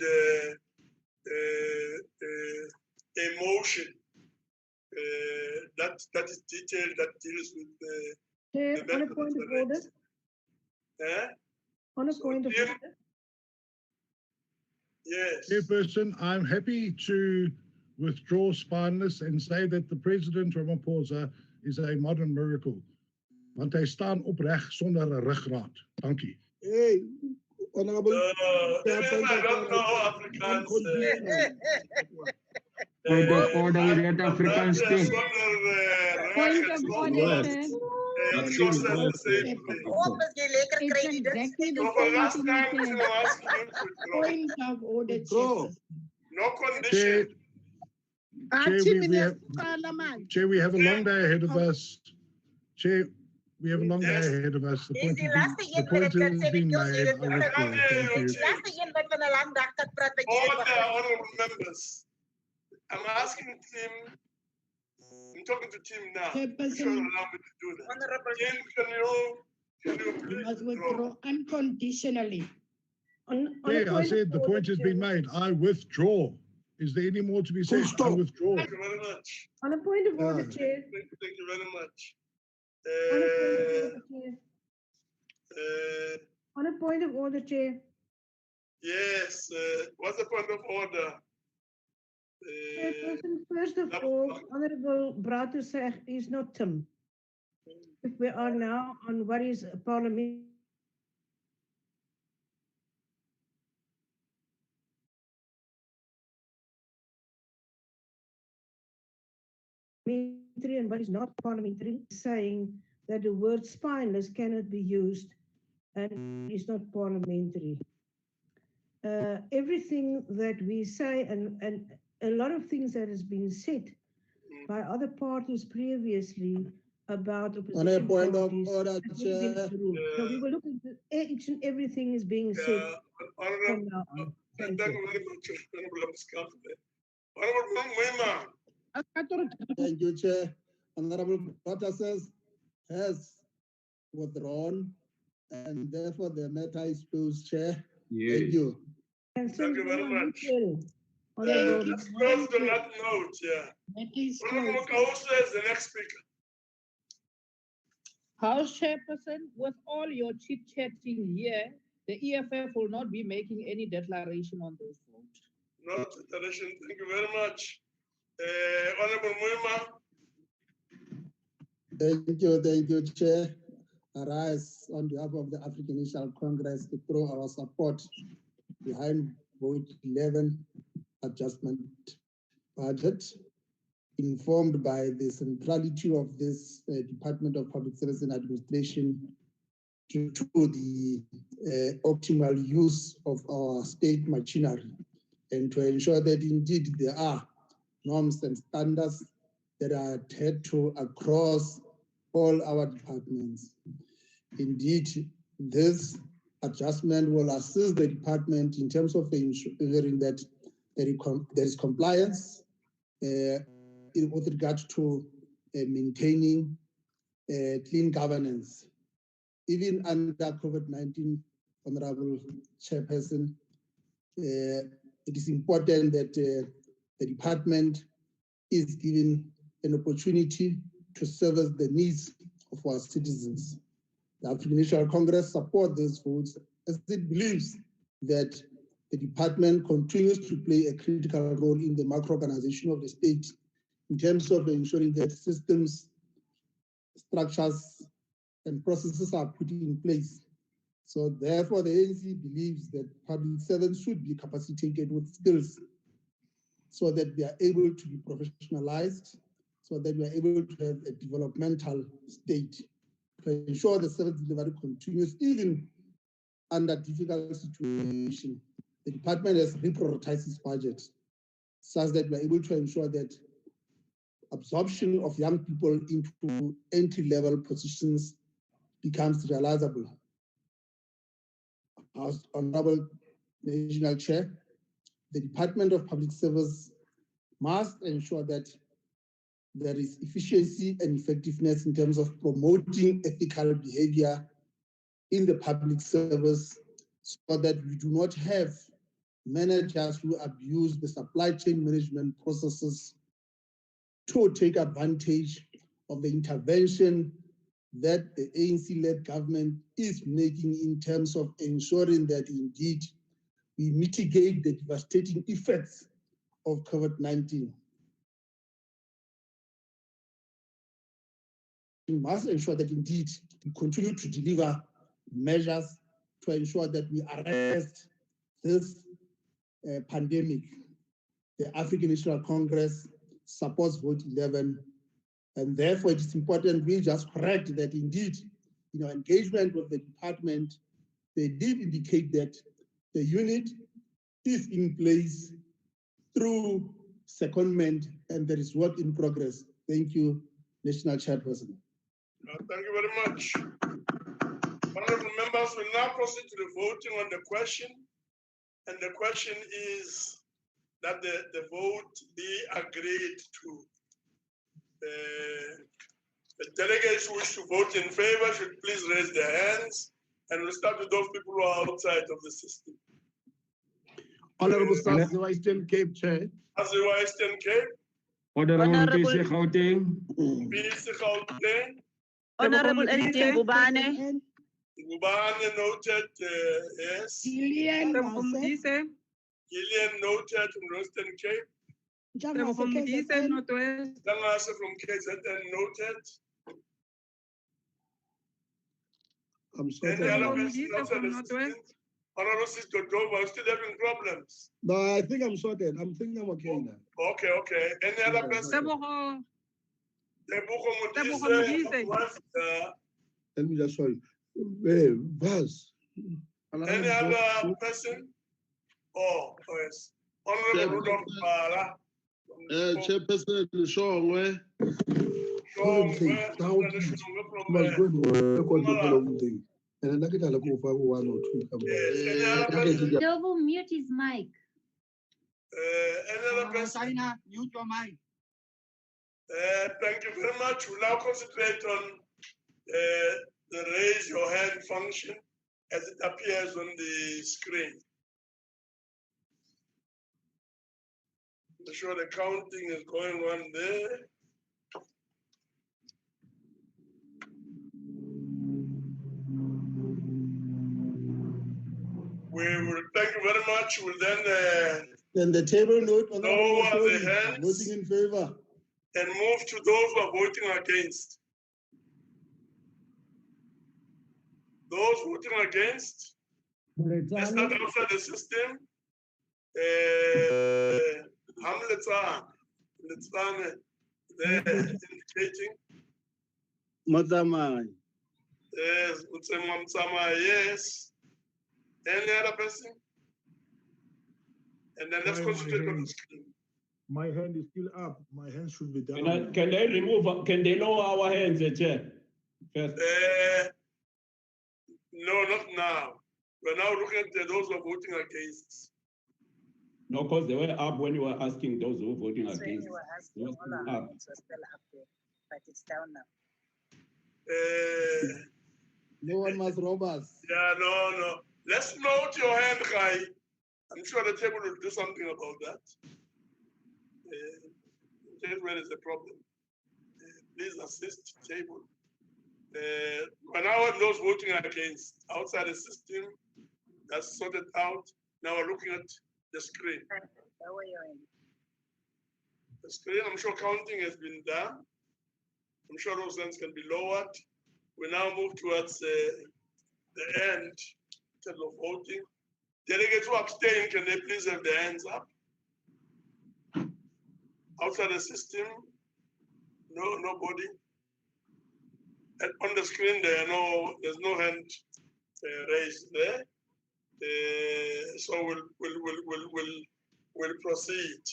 a motion that is detailed, that deals with On a point of order. On a point of order. Yes. Chairperson, I'm happy to withdraw spineless and say that the President Ramaphosa is a modern miracle. Want hy staan opreg sonder 'n ruggraat. Dankie. Hey, honorable. I don't know Afrikaans. Order with that Afrikaans thing. Point of order, Chair. It's exactly the same thing. Point of order, Chair. No condition. Chair, we have a long day ahead of us. Chair, we have a long day ahead of us. The point has been made. I withdraw. Thank you. All the honorable members, I'm asking Tim, I'm talking to Tim now. You should allow me to do that. Tim, can you please must withdraw unconditionally. Yeah, I said the point has been made. I withdraw. Is there any more to be said? I withdraw. Thank you very much. On a point of order, Chair. Thank you very much. On a point of order, Chair. Yes, what's the point of order? First of all, Honorable Bratuseg is not Tim. If we are now on what is parliament. And what is not parliamentary, saying that the word spineless cannot be used and is not parliamentary. Everything that we say and a lot of things that has been said by other parties previously about opposition On a point of parties, order, Chair. so we will look into each and everything is being said from now on. Thank you very much, Honorable Abscafle. Honorable Mwema. Thank you, Chair. Honorable Bratuseg has withdrawn, and therefore the matter is closed, Chair. Yes. Thank you. Thank you very much. Let's close on that note, yeah. Honorable Kausa is the next speaker. House Chairperson, with all your chit-chatting here, the EFF will not be making any declaration on this vote. No declaration. Thank you very much. Honorable Mwema. Thank you, Chair. arise on behalf of the African National Congress to throw our support behind vote 11 adjustment budget, informed by the centrality of this Department of Public Service and Administration to the optimal use of our state machinery, and to ensure that indeed there are norms and standards that are adhered to across all our departments. Indeed, this adjustment will assist the department in terms of ensuring that there is compliance with regard to maintaining clean governance. Even under COVID-19, Honorable Chairperson, it is important that the department is given an opportunity to service the needs of our citizens. The African National Congress supports these votes as it believes that the department continues to play a critical role in the macro-organization of the state in terms of ensuring that systems, structures, and processes are put in place. So therefore, the ANC believes that public servants should be capacitated with skills so that they are able to be professionalized, so that we are able to have a developmental state to ensure the service delivery continues even under difficult situations. The department has reprioritized its budget such that we are able to ensure that absorption of young people into entry-level positions becomes realizable. As Honorable National Chair, the Department of Public Service must ensure that there is efficiency and effectiveness in terms of promoting ethical behavior in the public service so that we do not have managers who abuse the supply chain management processes to take advantage of the intervention that the ANC-led government is making in terms of ensuring that indeed we mitigate the devastating effects of COVID-19. We must ensure that indeed we continue to deliver measures to ensure that we arrest this pandemic. The African National Congress supports vote 11, and therefore it is important we just correct that indeed, in our engagement with the department, they did indicate that the unit is in place through secondment and there is work in progress. Thank you, National Chairperson. Thank you very much. Honorable members, will now proceed to the voting on the question. And the question is that the vote be agreed to. The delegates who wish to vote in favor should please raise their hands. And we'll start with those people who are outside of the system. Honorable Saziwa Eastern Cape Chair. Saziwa Eastern Cape. Honorable Gauteng. Honorable NT Gubane. Gubane noted, yes. Gillian noted from Western Cape. From KZN Northwest. Jangase from KZN noted. I'm sorry. Any other person outside the system? Honorable Sister Dover, still having problems? No, I think I'm sorted. I'm thinking I'm okay now. Okay, okay. Any other person? Let me just show you. Vaz. Any other person? Oh, yes. Honorable Rudolph Bala. Chairperson Shongwe. Double mute his mic. Any other person? Mute your mic. Thank you very much. We'll now concentrate on the raise your hand function as it appears on the screen. I'm sure the counting is going on there. We will thank you very much. We'll then the table note on the hands voting in favor and move to those who are voting against. Those voting against, let's start outside the system. Hamletsan, there indicating. Madamai. Yes, yes. Any other person? And then let's concentrate on the screen. My hand is still up. My hand should be down. Can they remove? Can they lower our hands, Chair? First. No, not now. We're now looking at those who are voting against. No, because they were up when you were asking those who were voting That's when against. you were asking, all our hands were still up there, but it's down now. No one must rob us. Yeah, no. Let's note your hand, Kai. I'm sure the table will do something about that. Where is the problem? Please assist the table. But now those voting against outside the system, that's sorted out. Now we're looking at the screen. The screen, I'm sure counting has been done. I'm sure those hands can be lowered. We now move towards the end of voting. Delegates who abstain, can they please have their hands up? Outside the system, nobody. And on the screen, there's no hand raised there. So we'll proceed.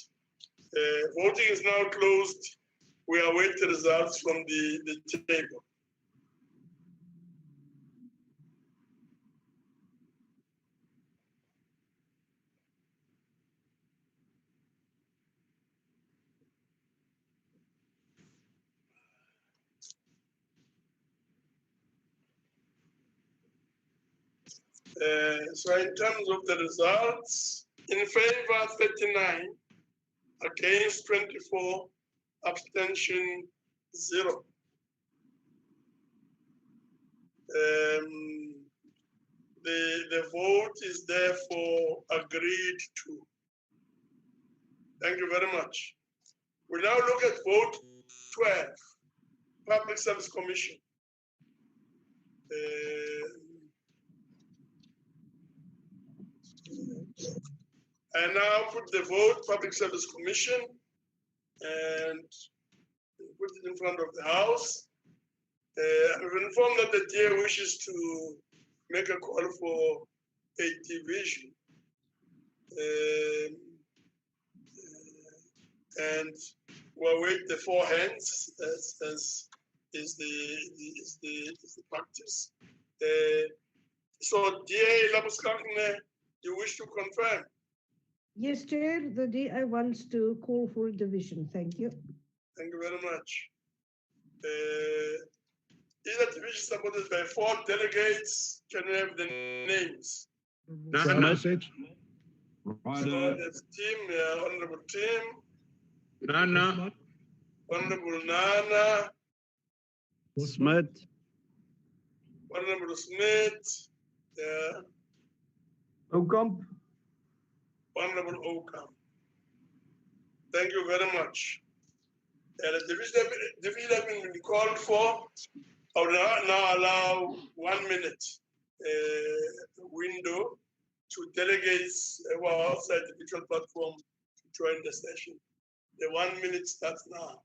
Voting is now closed. We await the results from the table. So in terms of the results, in favor 39, against 24, abstention 0. The vote is therefore agreed to. Thank you very much. We now look at vote 12, Public Service Commission. I now put the vote, Public Service Commission, and put it in front of the House. I've informed that the DA wishes to make a call for a division. And we'll wait the 4 hands as is the practice. So DA Labuskakne, you wish to confirm? Yes, Chair, the DI wants to call for a division. Thank you. Thank you very much. Either division supported by 4 delegates. Can we have the names? Message. So that's team, Honorable Tim. Nana. Honorable Nana. Smith. Honorable Smith. Ocamp. Honorable Ocamp. Thank you very much. The division has been called for. I will now allow 1 minute window to delegates who are outside the virtual platform to join the session. The 1 minute starts now.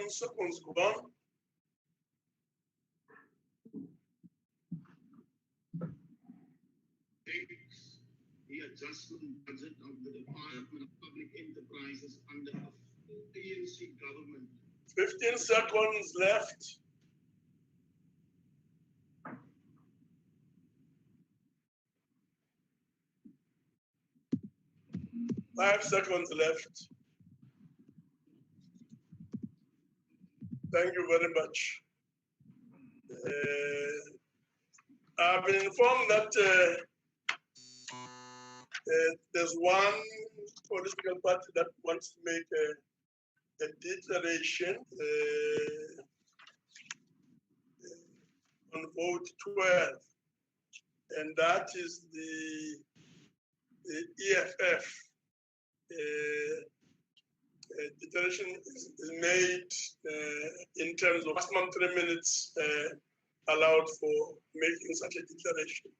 Seconds gone. The adjustment budget of the Department of Public Enterprises under a full ANC government. 15 seconds left. Five seconds left. Thank you very much. I've been informed that there's one political party that wants to make a declaration on vote 12, and that is the EFF. Declaration is made in terms of maximum 3 minutes allowed for making such a declaration.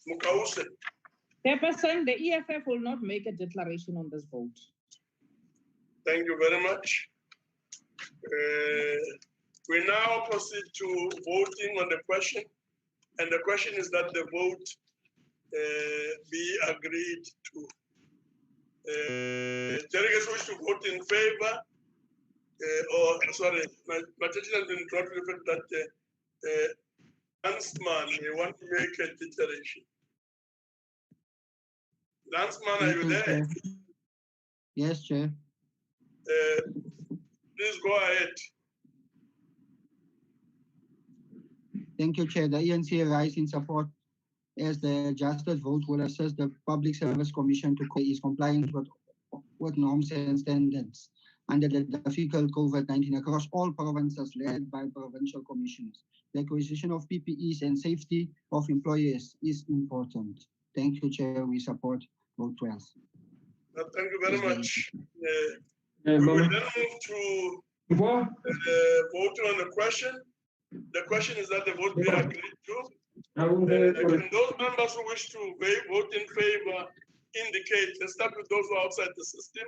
Mukause. Chairperson, the EFF will not make a declaration on this vote. Thank you very much. We now proceed to voting on the question, and the question is that the vote be agreed to. Delegates wish to vote in favor, my attention has been drawn to the fact that Landsman, you want to make a declaration. Landsman, are you there? Chair. Yes, Chair. Please go ahead. Thank you, Chair. The ENC rise in support as the adjusted vote will assist the Public Service Commission to is compliant with norms and standards under the difficult COVID-19 across all provinces led by provincial commissioners. The acquisition of PPEs and safety of employees is important. Thank you, Chair. We support vote 12. Thank you very much. We will then move to voting on the question. The question is that the vote be agreed to. And those members who wish to vote in favor indicate. Let's start with those who are outside the system.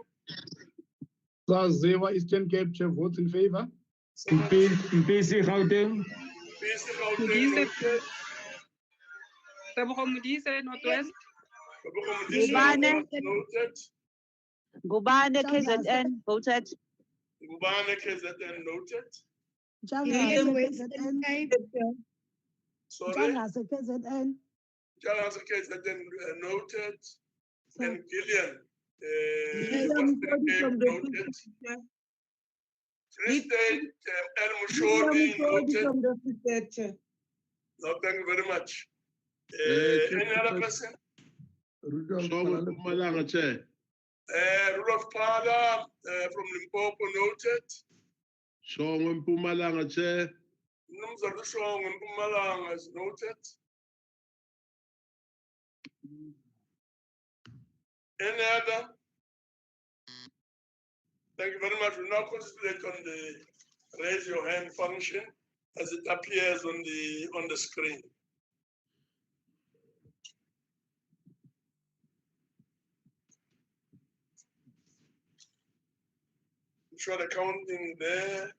Zewa Eastern Cape Chair votes in favor. PC Gauteng. Northwest. Gubane KZN voted. Gubane KZN noted. Sorry. Jalhasa KZN. Jalhasa KZN noted. And Gillian. Noted. Free State El Mushodi noted. No, thank you very much. Any other person? Malanga, Chair. Rule of Pada from Limpopo noted. Shongwe Mpumalanga, Chair. Numzadu Shongwe Mpumalanga is noted. Any other? Thank you very much. We now concentrate on the raise your hand function as it appears on the screen. I'm sure the counting there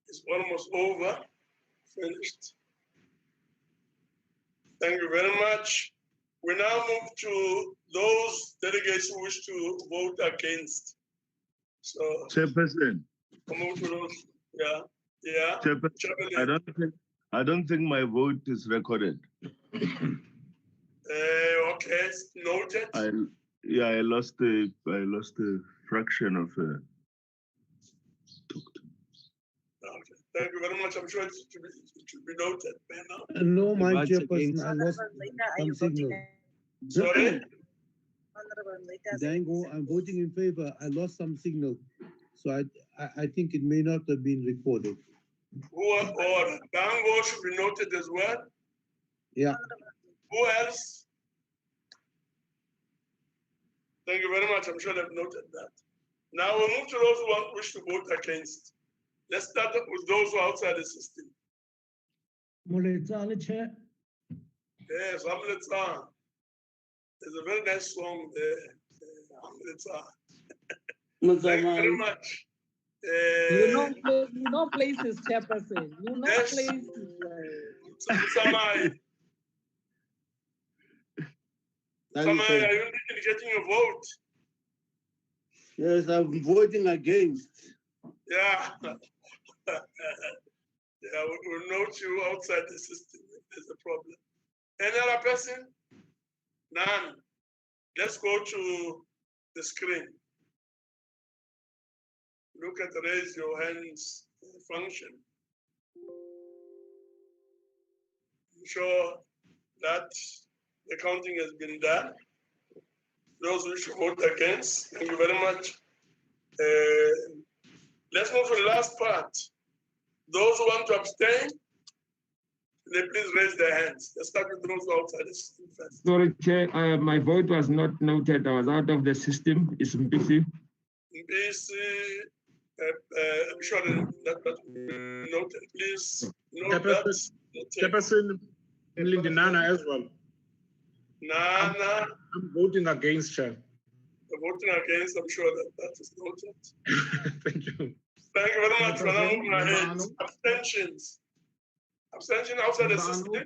is almost over, finished. Thank you very much. We now move to those delegates who wish to vote against. So, Chairperson. Move to those. Yeah. Chairperson, I don't think my vote is recorded. Okay, noted. I lost the fraction of. Okay, thank you very much. I'm sure it should be noted. No, my chairperson, I lost some signal. Sorry? Dango, I'm voting in favor. I lost some signal. So I think it may not have been recorded. Or Dango should be noted as well. Yeah. Who else? Thank you very much. I'm sure they've noted that. Now we'll move to those who wish to vote against. Let's start with those who are outside the system. Muletsane, Chair. Yes, Hamletsan. There's a very nice song there. Hamletsan. Thank you very much. You know places, Chairperson. You know yes. Places. Samai. Samai, are you indicating your vote? Yes, I'm voting against. Yeah. Yeah, we'll note you outside the system if there's a problem. Any other person? None. Let's go to the screen. Look at the raise your hands function. ensure that the counting has been done. Those who should vote against, thank you very much. Let's move to the last part. Those who want to abstain, they please raise their hands. Let's start with those outside the system first. Sorry, Chair, my vote was not noted. I was out of the system. It's busy. I'm sure that noted. Please note Chairperson, Chairperson Lindy Nana as well. Nana. I'm voting against, Chair. Voting against, I'm sure that is noted. Thank you. Thank you very much for now moving ahead. Abstentions. Abstention outside the system.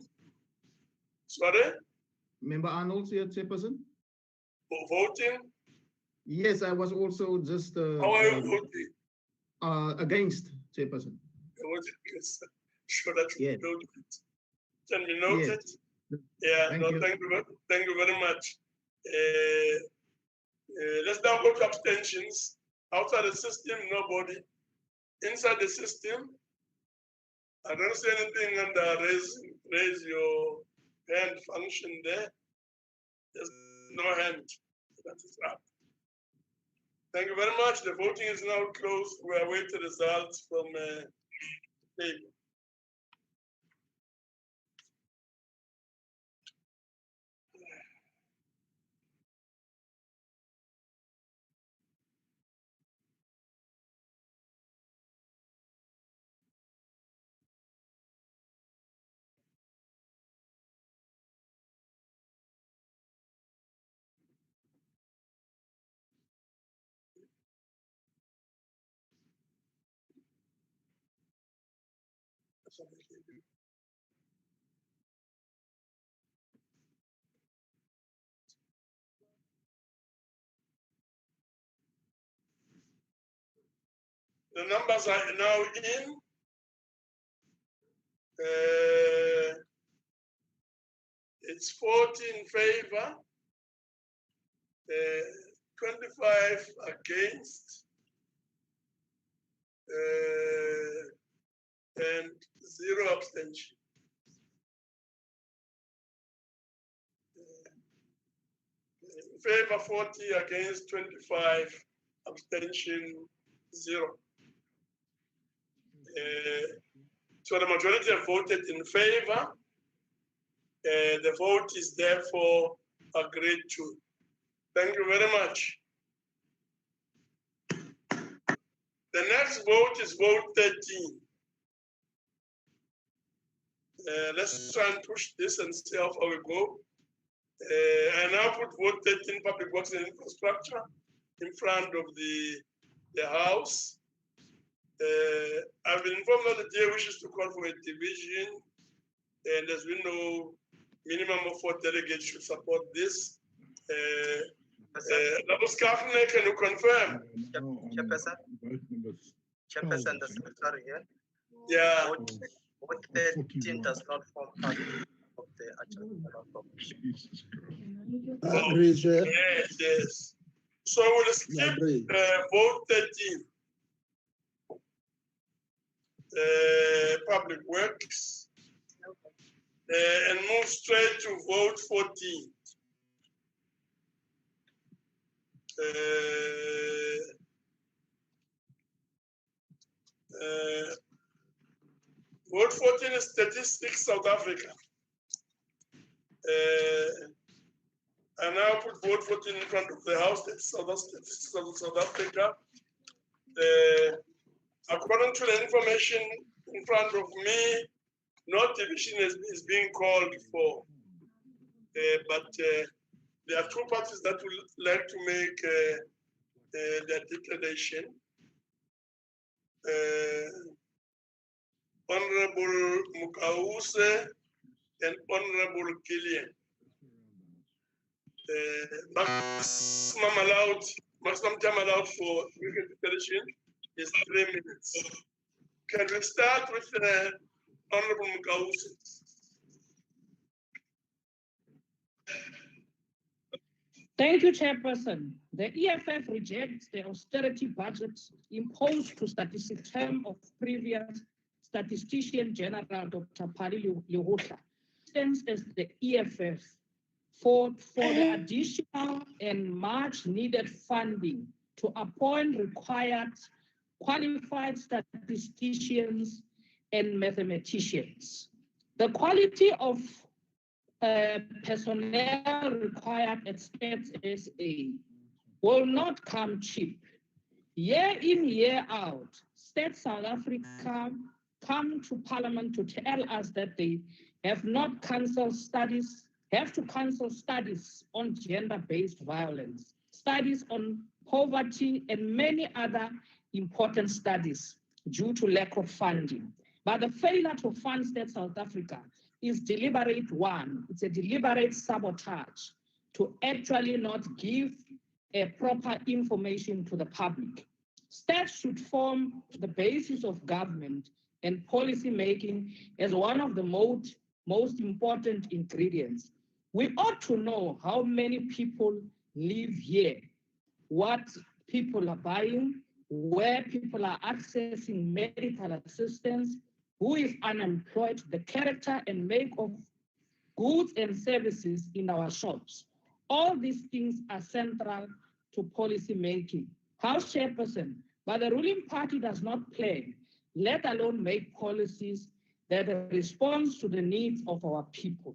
Sorry? Member Arnold, here, Chairperson? Voting? Yes, I was also just how are you voting? Against, Chairperson. Sure that you noted it. Can be noted? Yes. Yeah, Thank you. Thank you very much. Let's now go to abstentions. Outside the system, nobody. Inside the system, I don't see anything under raise your hand function there. There's no hand. That is up. Thank you very much. The voting is now closed. We await the results from the table. The numbers are now in. It's 40 in favor, 25 against, and 0 abstention. In favor 40, against 25, abstention 0. So the majority have voted in favor. The vote is therefore agreed to. Thank you very much. The next vote is vote 13. Let's try and push this and see how far we go. I now put vote 13, public works and infrastructure, in front of the House. I've been informed that the DA wishes to call for a division, and there's been no minimum of 4 delegates should support this. Labus Kafne, can you confirm? Chairperson? Chairperson, the secretary here. Yeah. Vote 13 does not form part of the agenda of Yes, yes. So we'll skip vote 13. Public works. And move straight to vote 14. Vote 14 is Statistics South Africa. I now put vote 14 in front of the House, Statistics of South Africa. According to the information in front of me, no division is being called for. But there are 2 parties that would like to make their declaration. Honorable Mukause and Honorable Gillian. Maximum time allowed for making declaration is 3 minutes. Can we start with Honorable Mukause? Thank you, Chairperson. The EFF rejects the austerity budget imposed to statistic term of previous Statistician General Dr. Pali Lehohla. instance, as the EFF fought for the additional and much needed funding to appoint required qualified statisticians and mathematicians. The quality of personnel required at Stats SA will not come cheap. Year in, year out, Stats South Africa come to Parliament to tell us that they have to cancel studies on gender-based violence, studies on poverty, and many other important studies due to lack of funding. But the failure to fund Stats South Africa is deliberate one. It's a deliberate sabotage to actually not give a proper information to the public. Stats should form the basis of government and policy making as one of the most important ingredients. We ought to know how many people live here, what people are buying, where people are accessing medical assistance, who is unemployed, the character and make of goods and services in our shops. All these things are central to policy making. House Chairperson, but the ruling party does not plan, let alone make policies that respond to the needs of our people.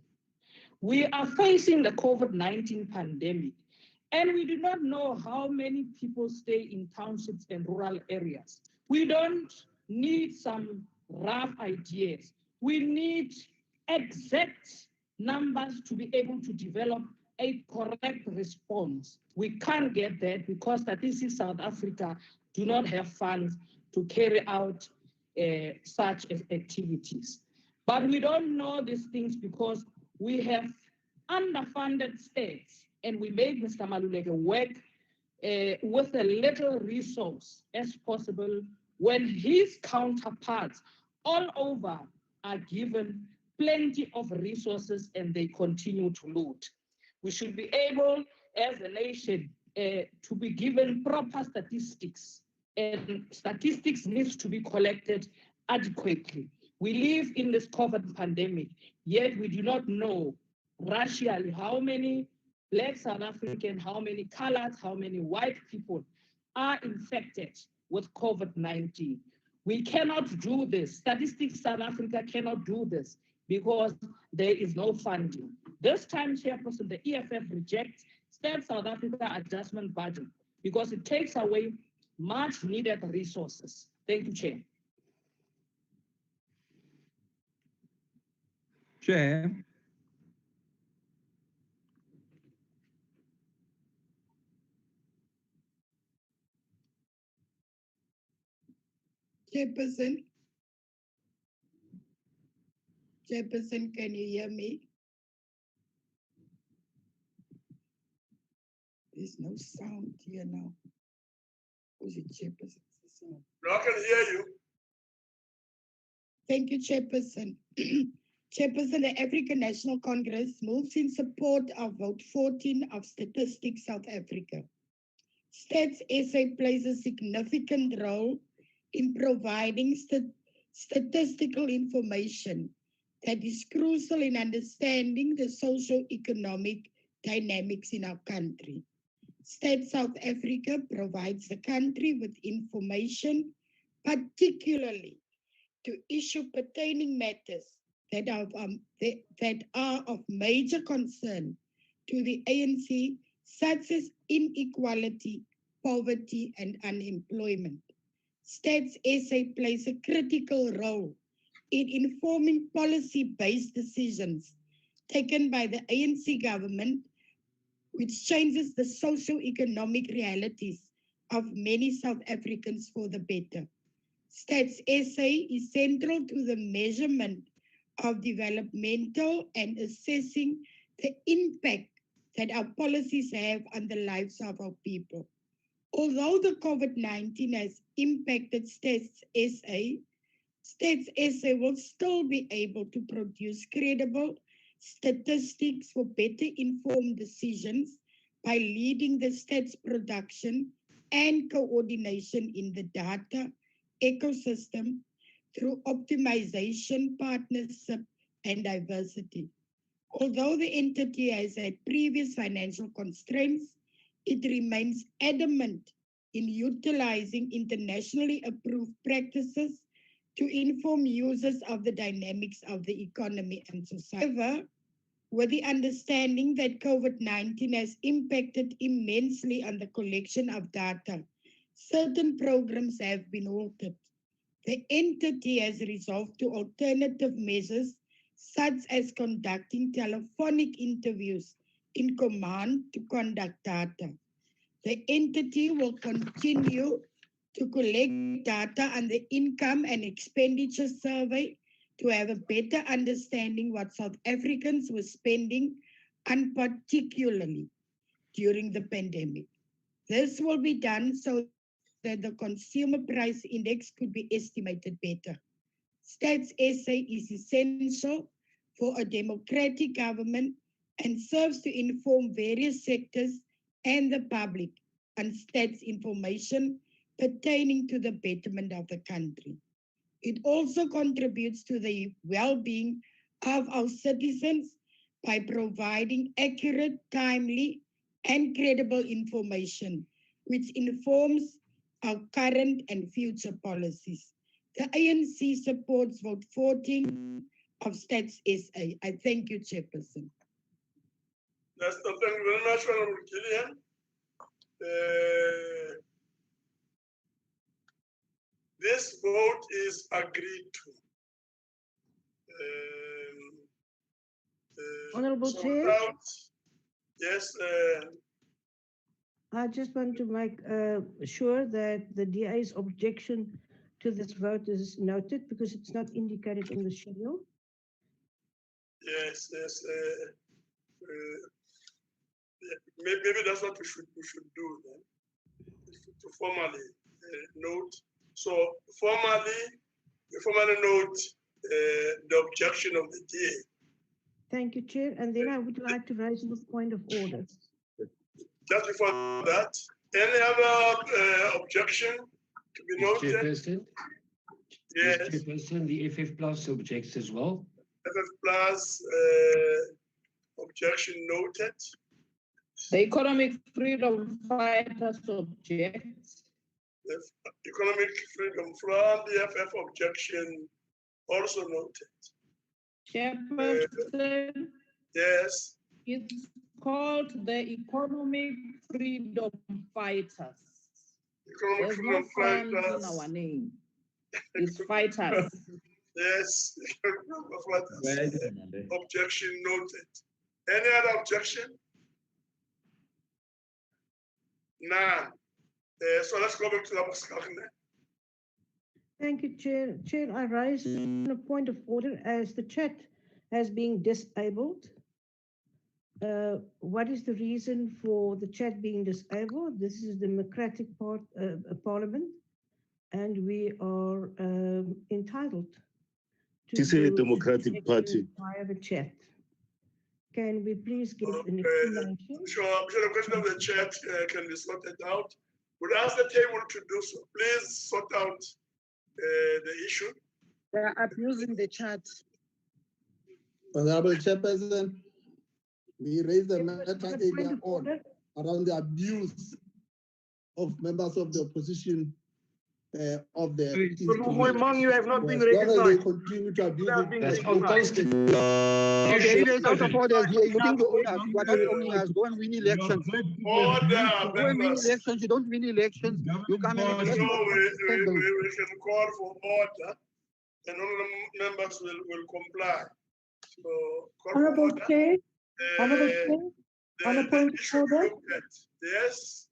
We are facing the COVID-19 pandemic, and we do not know how many people stay in townships and rural areas. We don't need some rough ideas. We need exact numbers to be able to develop a correct response. We can't get that because Statistics South Africa do not have funds to carry out such activities. But we don't know these things because we have underfunded states, and we made Mr. Maluleke work with a little resource as possible when his counterparts all over are given plenty of resources and they continue to loot. We should be able, as a nation, to be given proper statistics, and statistics needs to be collected adequately. We live in this COVID pandemic, yet we do not know racially how many Black South African, how many colors, how many white people are infected with COVID-19. We cannot do this. Statistics South Africa cannot do this because there is no funding. This time, Chairperson, the EFF rejects Stats South Africa adjustment budget because it takes away much needed resources. Thank you, Chair. Chair. Chairperson, can you hear me? There's no sound here now. Who's it, Chairperson? No, I can hear you. Thank you, Chairperson. Chairperson, the African National Congress moves in support of Vote 14 of Statistics South Africa. Stats SA plays a significant role in providing statistical information that is crucial in understanding the socio-economic dynamics in our country. Stats South Africa provides the country with information, particularly to issue pertaining matters that are of major concern to the ANC, such as inequality, poverty, and unemployment. Stats SA plays a critical role in informing policy-based decisions taken by the ANC government, which changes the socio-economic realities of many South Africans for the better. Stats SA is central to the measurement of developmental and assessing the impact that our policies have on the lives of our people. Although the COVID-19 has impacted Stats SA will still be able to produce credible statistics for better informed decisions by leading the stats production and coordination in the data ecosystem through optimization, partnership, and diversity. Although the entity has had previous financial constraints, it remains adamant in utilizing internationally approved practices to inform users of the dynamics of the economy and society. However, with the understanding that COVID-19 has impacted immensely on the collection of data, certain programs have been halted. The entity has resolved to alternative measures such as conducting telephonic interviews in command to conduct data. The entity will continue to collect data on the income and expenditure survey to have a better understanding what South Africans were spending, and particularly during the pandemic. This will be done so that the consumer price index could be estimated better. Stats SA is essential for a democratic government and serves to inform various sectors and the public on stats information pertaining to the betterment of the country. It also contributes to the well-being of our citizens by providing accurate, timely, and credible information, which informs our current and future policies. The ANC supports vote 14 of Stats SA. I thank you, Chairperson. Thank you very much, Honorable Gillian. This vote is agreed to. Honorable so Chair? Yes. I just want to make sure that the DA's objection to this vote is noted because it's not indicated in the schedule. Yes. Maybe that's what we should do then, to formally note. So formally note the objection of the DA. Thank you, Chair. And then I would like to raise a point of order. Just before that, any other objection to be noted? Chairperson? Yes. Chairperson, the FF Plus objects as well. FF Plus objection noted. The Economic Freedom Fighters objects. The Economic Freedom from the FF objection also noted. Chairperson? Yes. It's called the Economic Freedom Fighters. Economic There's Freedom no funds Fighters. in our name. It's fighters. Yes. Objection noted. Any other objection? None. So let's go back to the discussion. Thank you, Chair. Chair, I raise a point of order as the chat has been disabled. What is the reason for the chat being disabled? This is the democratic parliament, and we are entitled to This is a do Democratic Party via the chat. Can we please give an explanation? Sure, I'm sure the question of the chat can be sorted out. We'll ask the table to do so. Please sort out the issue. They are abusing the chat. Honorable Chairperson, we raised the matter earlier on around the abuse of members of the opposition of the. Among you have not been recognized. They continue to abuse it. That's unconstitutional. Out of order here. You think the owners, you are not owners. Go and win elections. Order, go and win elections. You don't win elections. You come and we can call for order, and all the members will comply. So, Honorable Chair, on a point of order. Yes,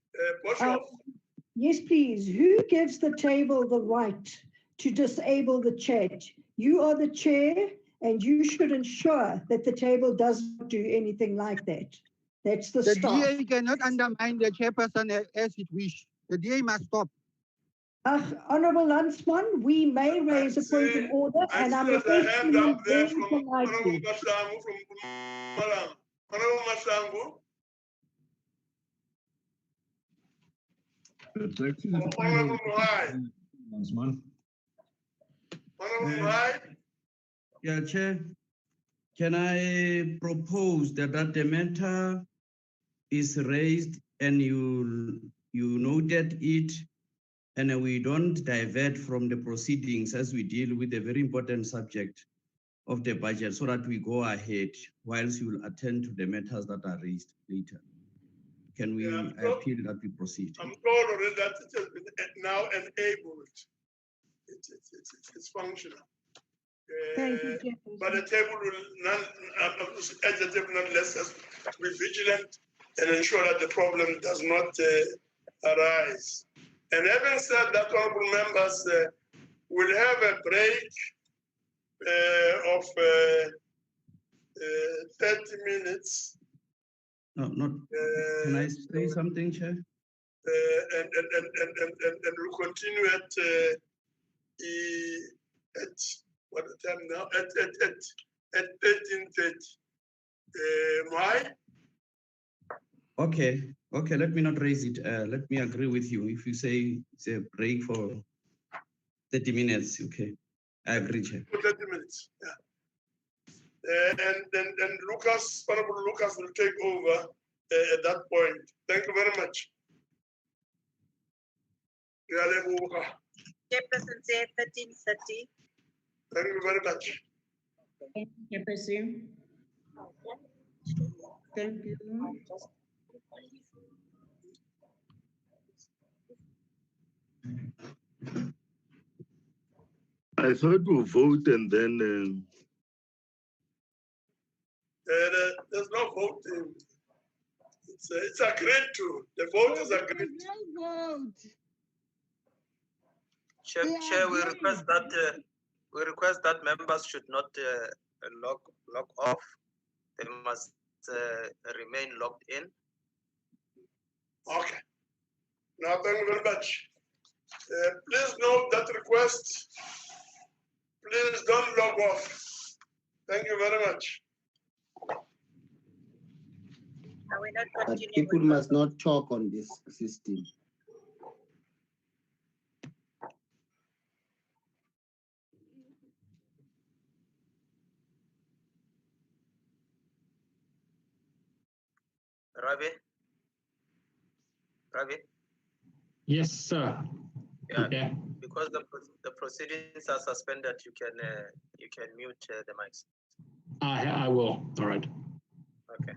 yes, please. Who gives the table the right to disable the chat? You are the chair, and you should ensure that the table doesn't do anything like that. That's the The staff. DA cannot undermine the chairperson as it wish. The DA must stop. Honourable Landsman, we may raise a point of order, and I'm requesting you very politely. Honorable Masango. Honorable Muhai. Honorable Muhai. Yeah, Chair. Can I propose that the matter is raised and you noted it, and we don't divert from the proceedings as we deal with a very important subject of the budget, so that we go ahead whilst you will attend to the matters that are raised later? Can we appeal that we proceed? I'm told already that it has been now enabled. It's functional. Thank you, Chairperson. But the table will nonetheless has to be vigilant and ensure that the problem does not arise. And having said that, honorable members, we'll have a break of 30 minutes. No, not. Can I say something, Chair? And we'll continue at what the time now? At 13:30. Why? Okay, let me not raise it. Let me agree with you. If you say it's a break for 30 minutes, okay. I agree, Chair. For 30 minutes, yeah. And Lucas, Honorable Lucas will take over at that point. Thank you very much. Chairperson said 13:30. Thank you very much. Thank you, Chairperson. Thank you. I thought we'll vote and then. There's no voting. It's agreed to. The vote is agreed. No vote. Chair, we request that members should not log off. They must remain logged in. Okay. Now, thank you very much. Please note that request. Please don't log off. Thank you very much. But people must not talk on this system. Ravi? Yes, sir. Yeah. Okay. Because the proceedings are suspended, you can mute the mics. I will. All right. Okay.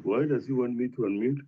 Why does he want me to unmute?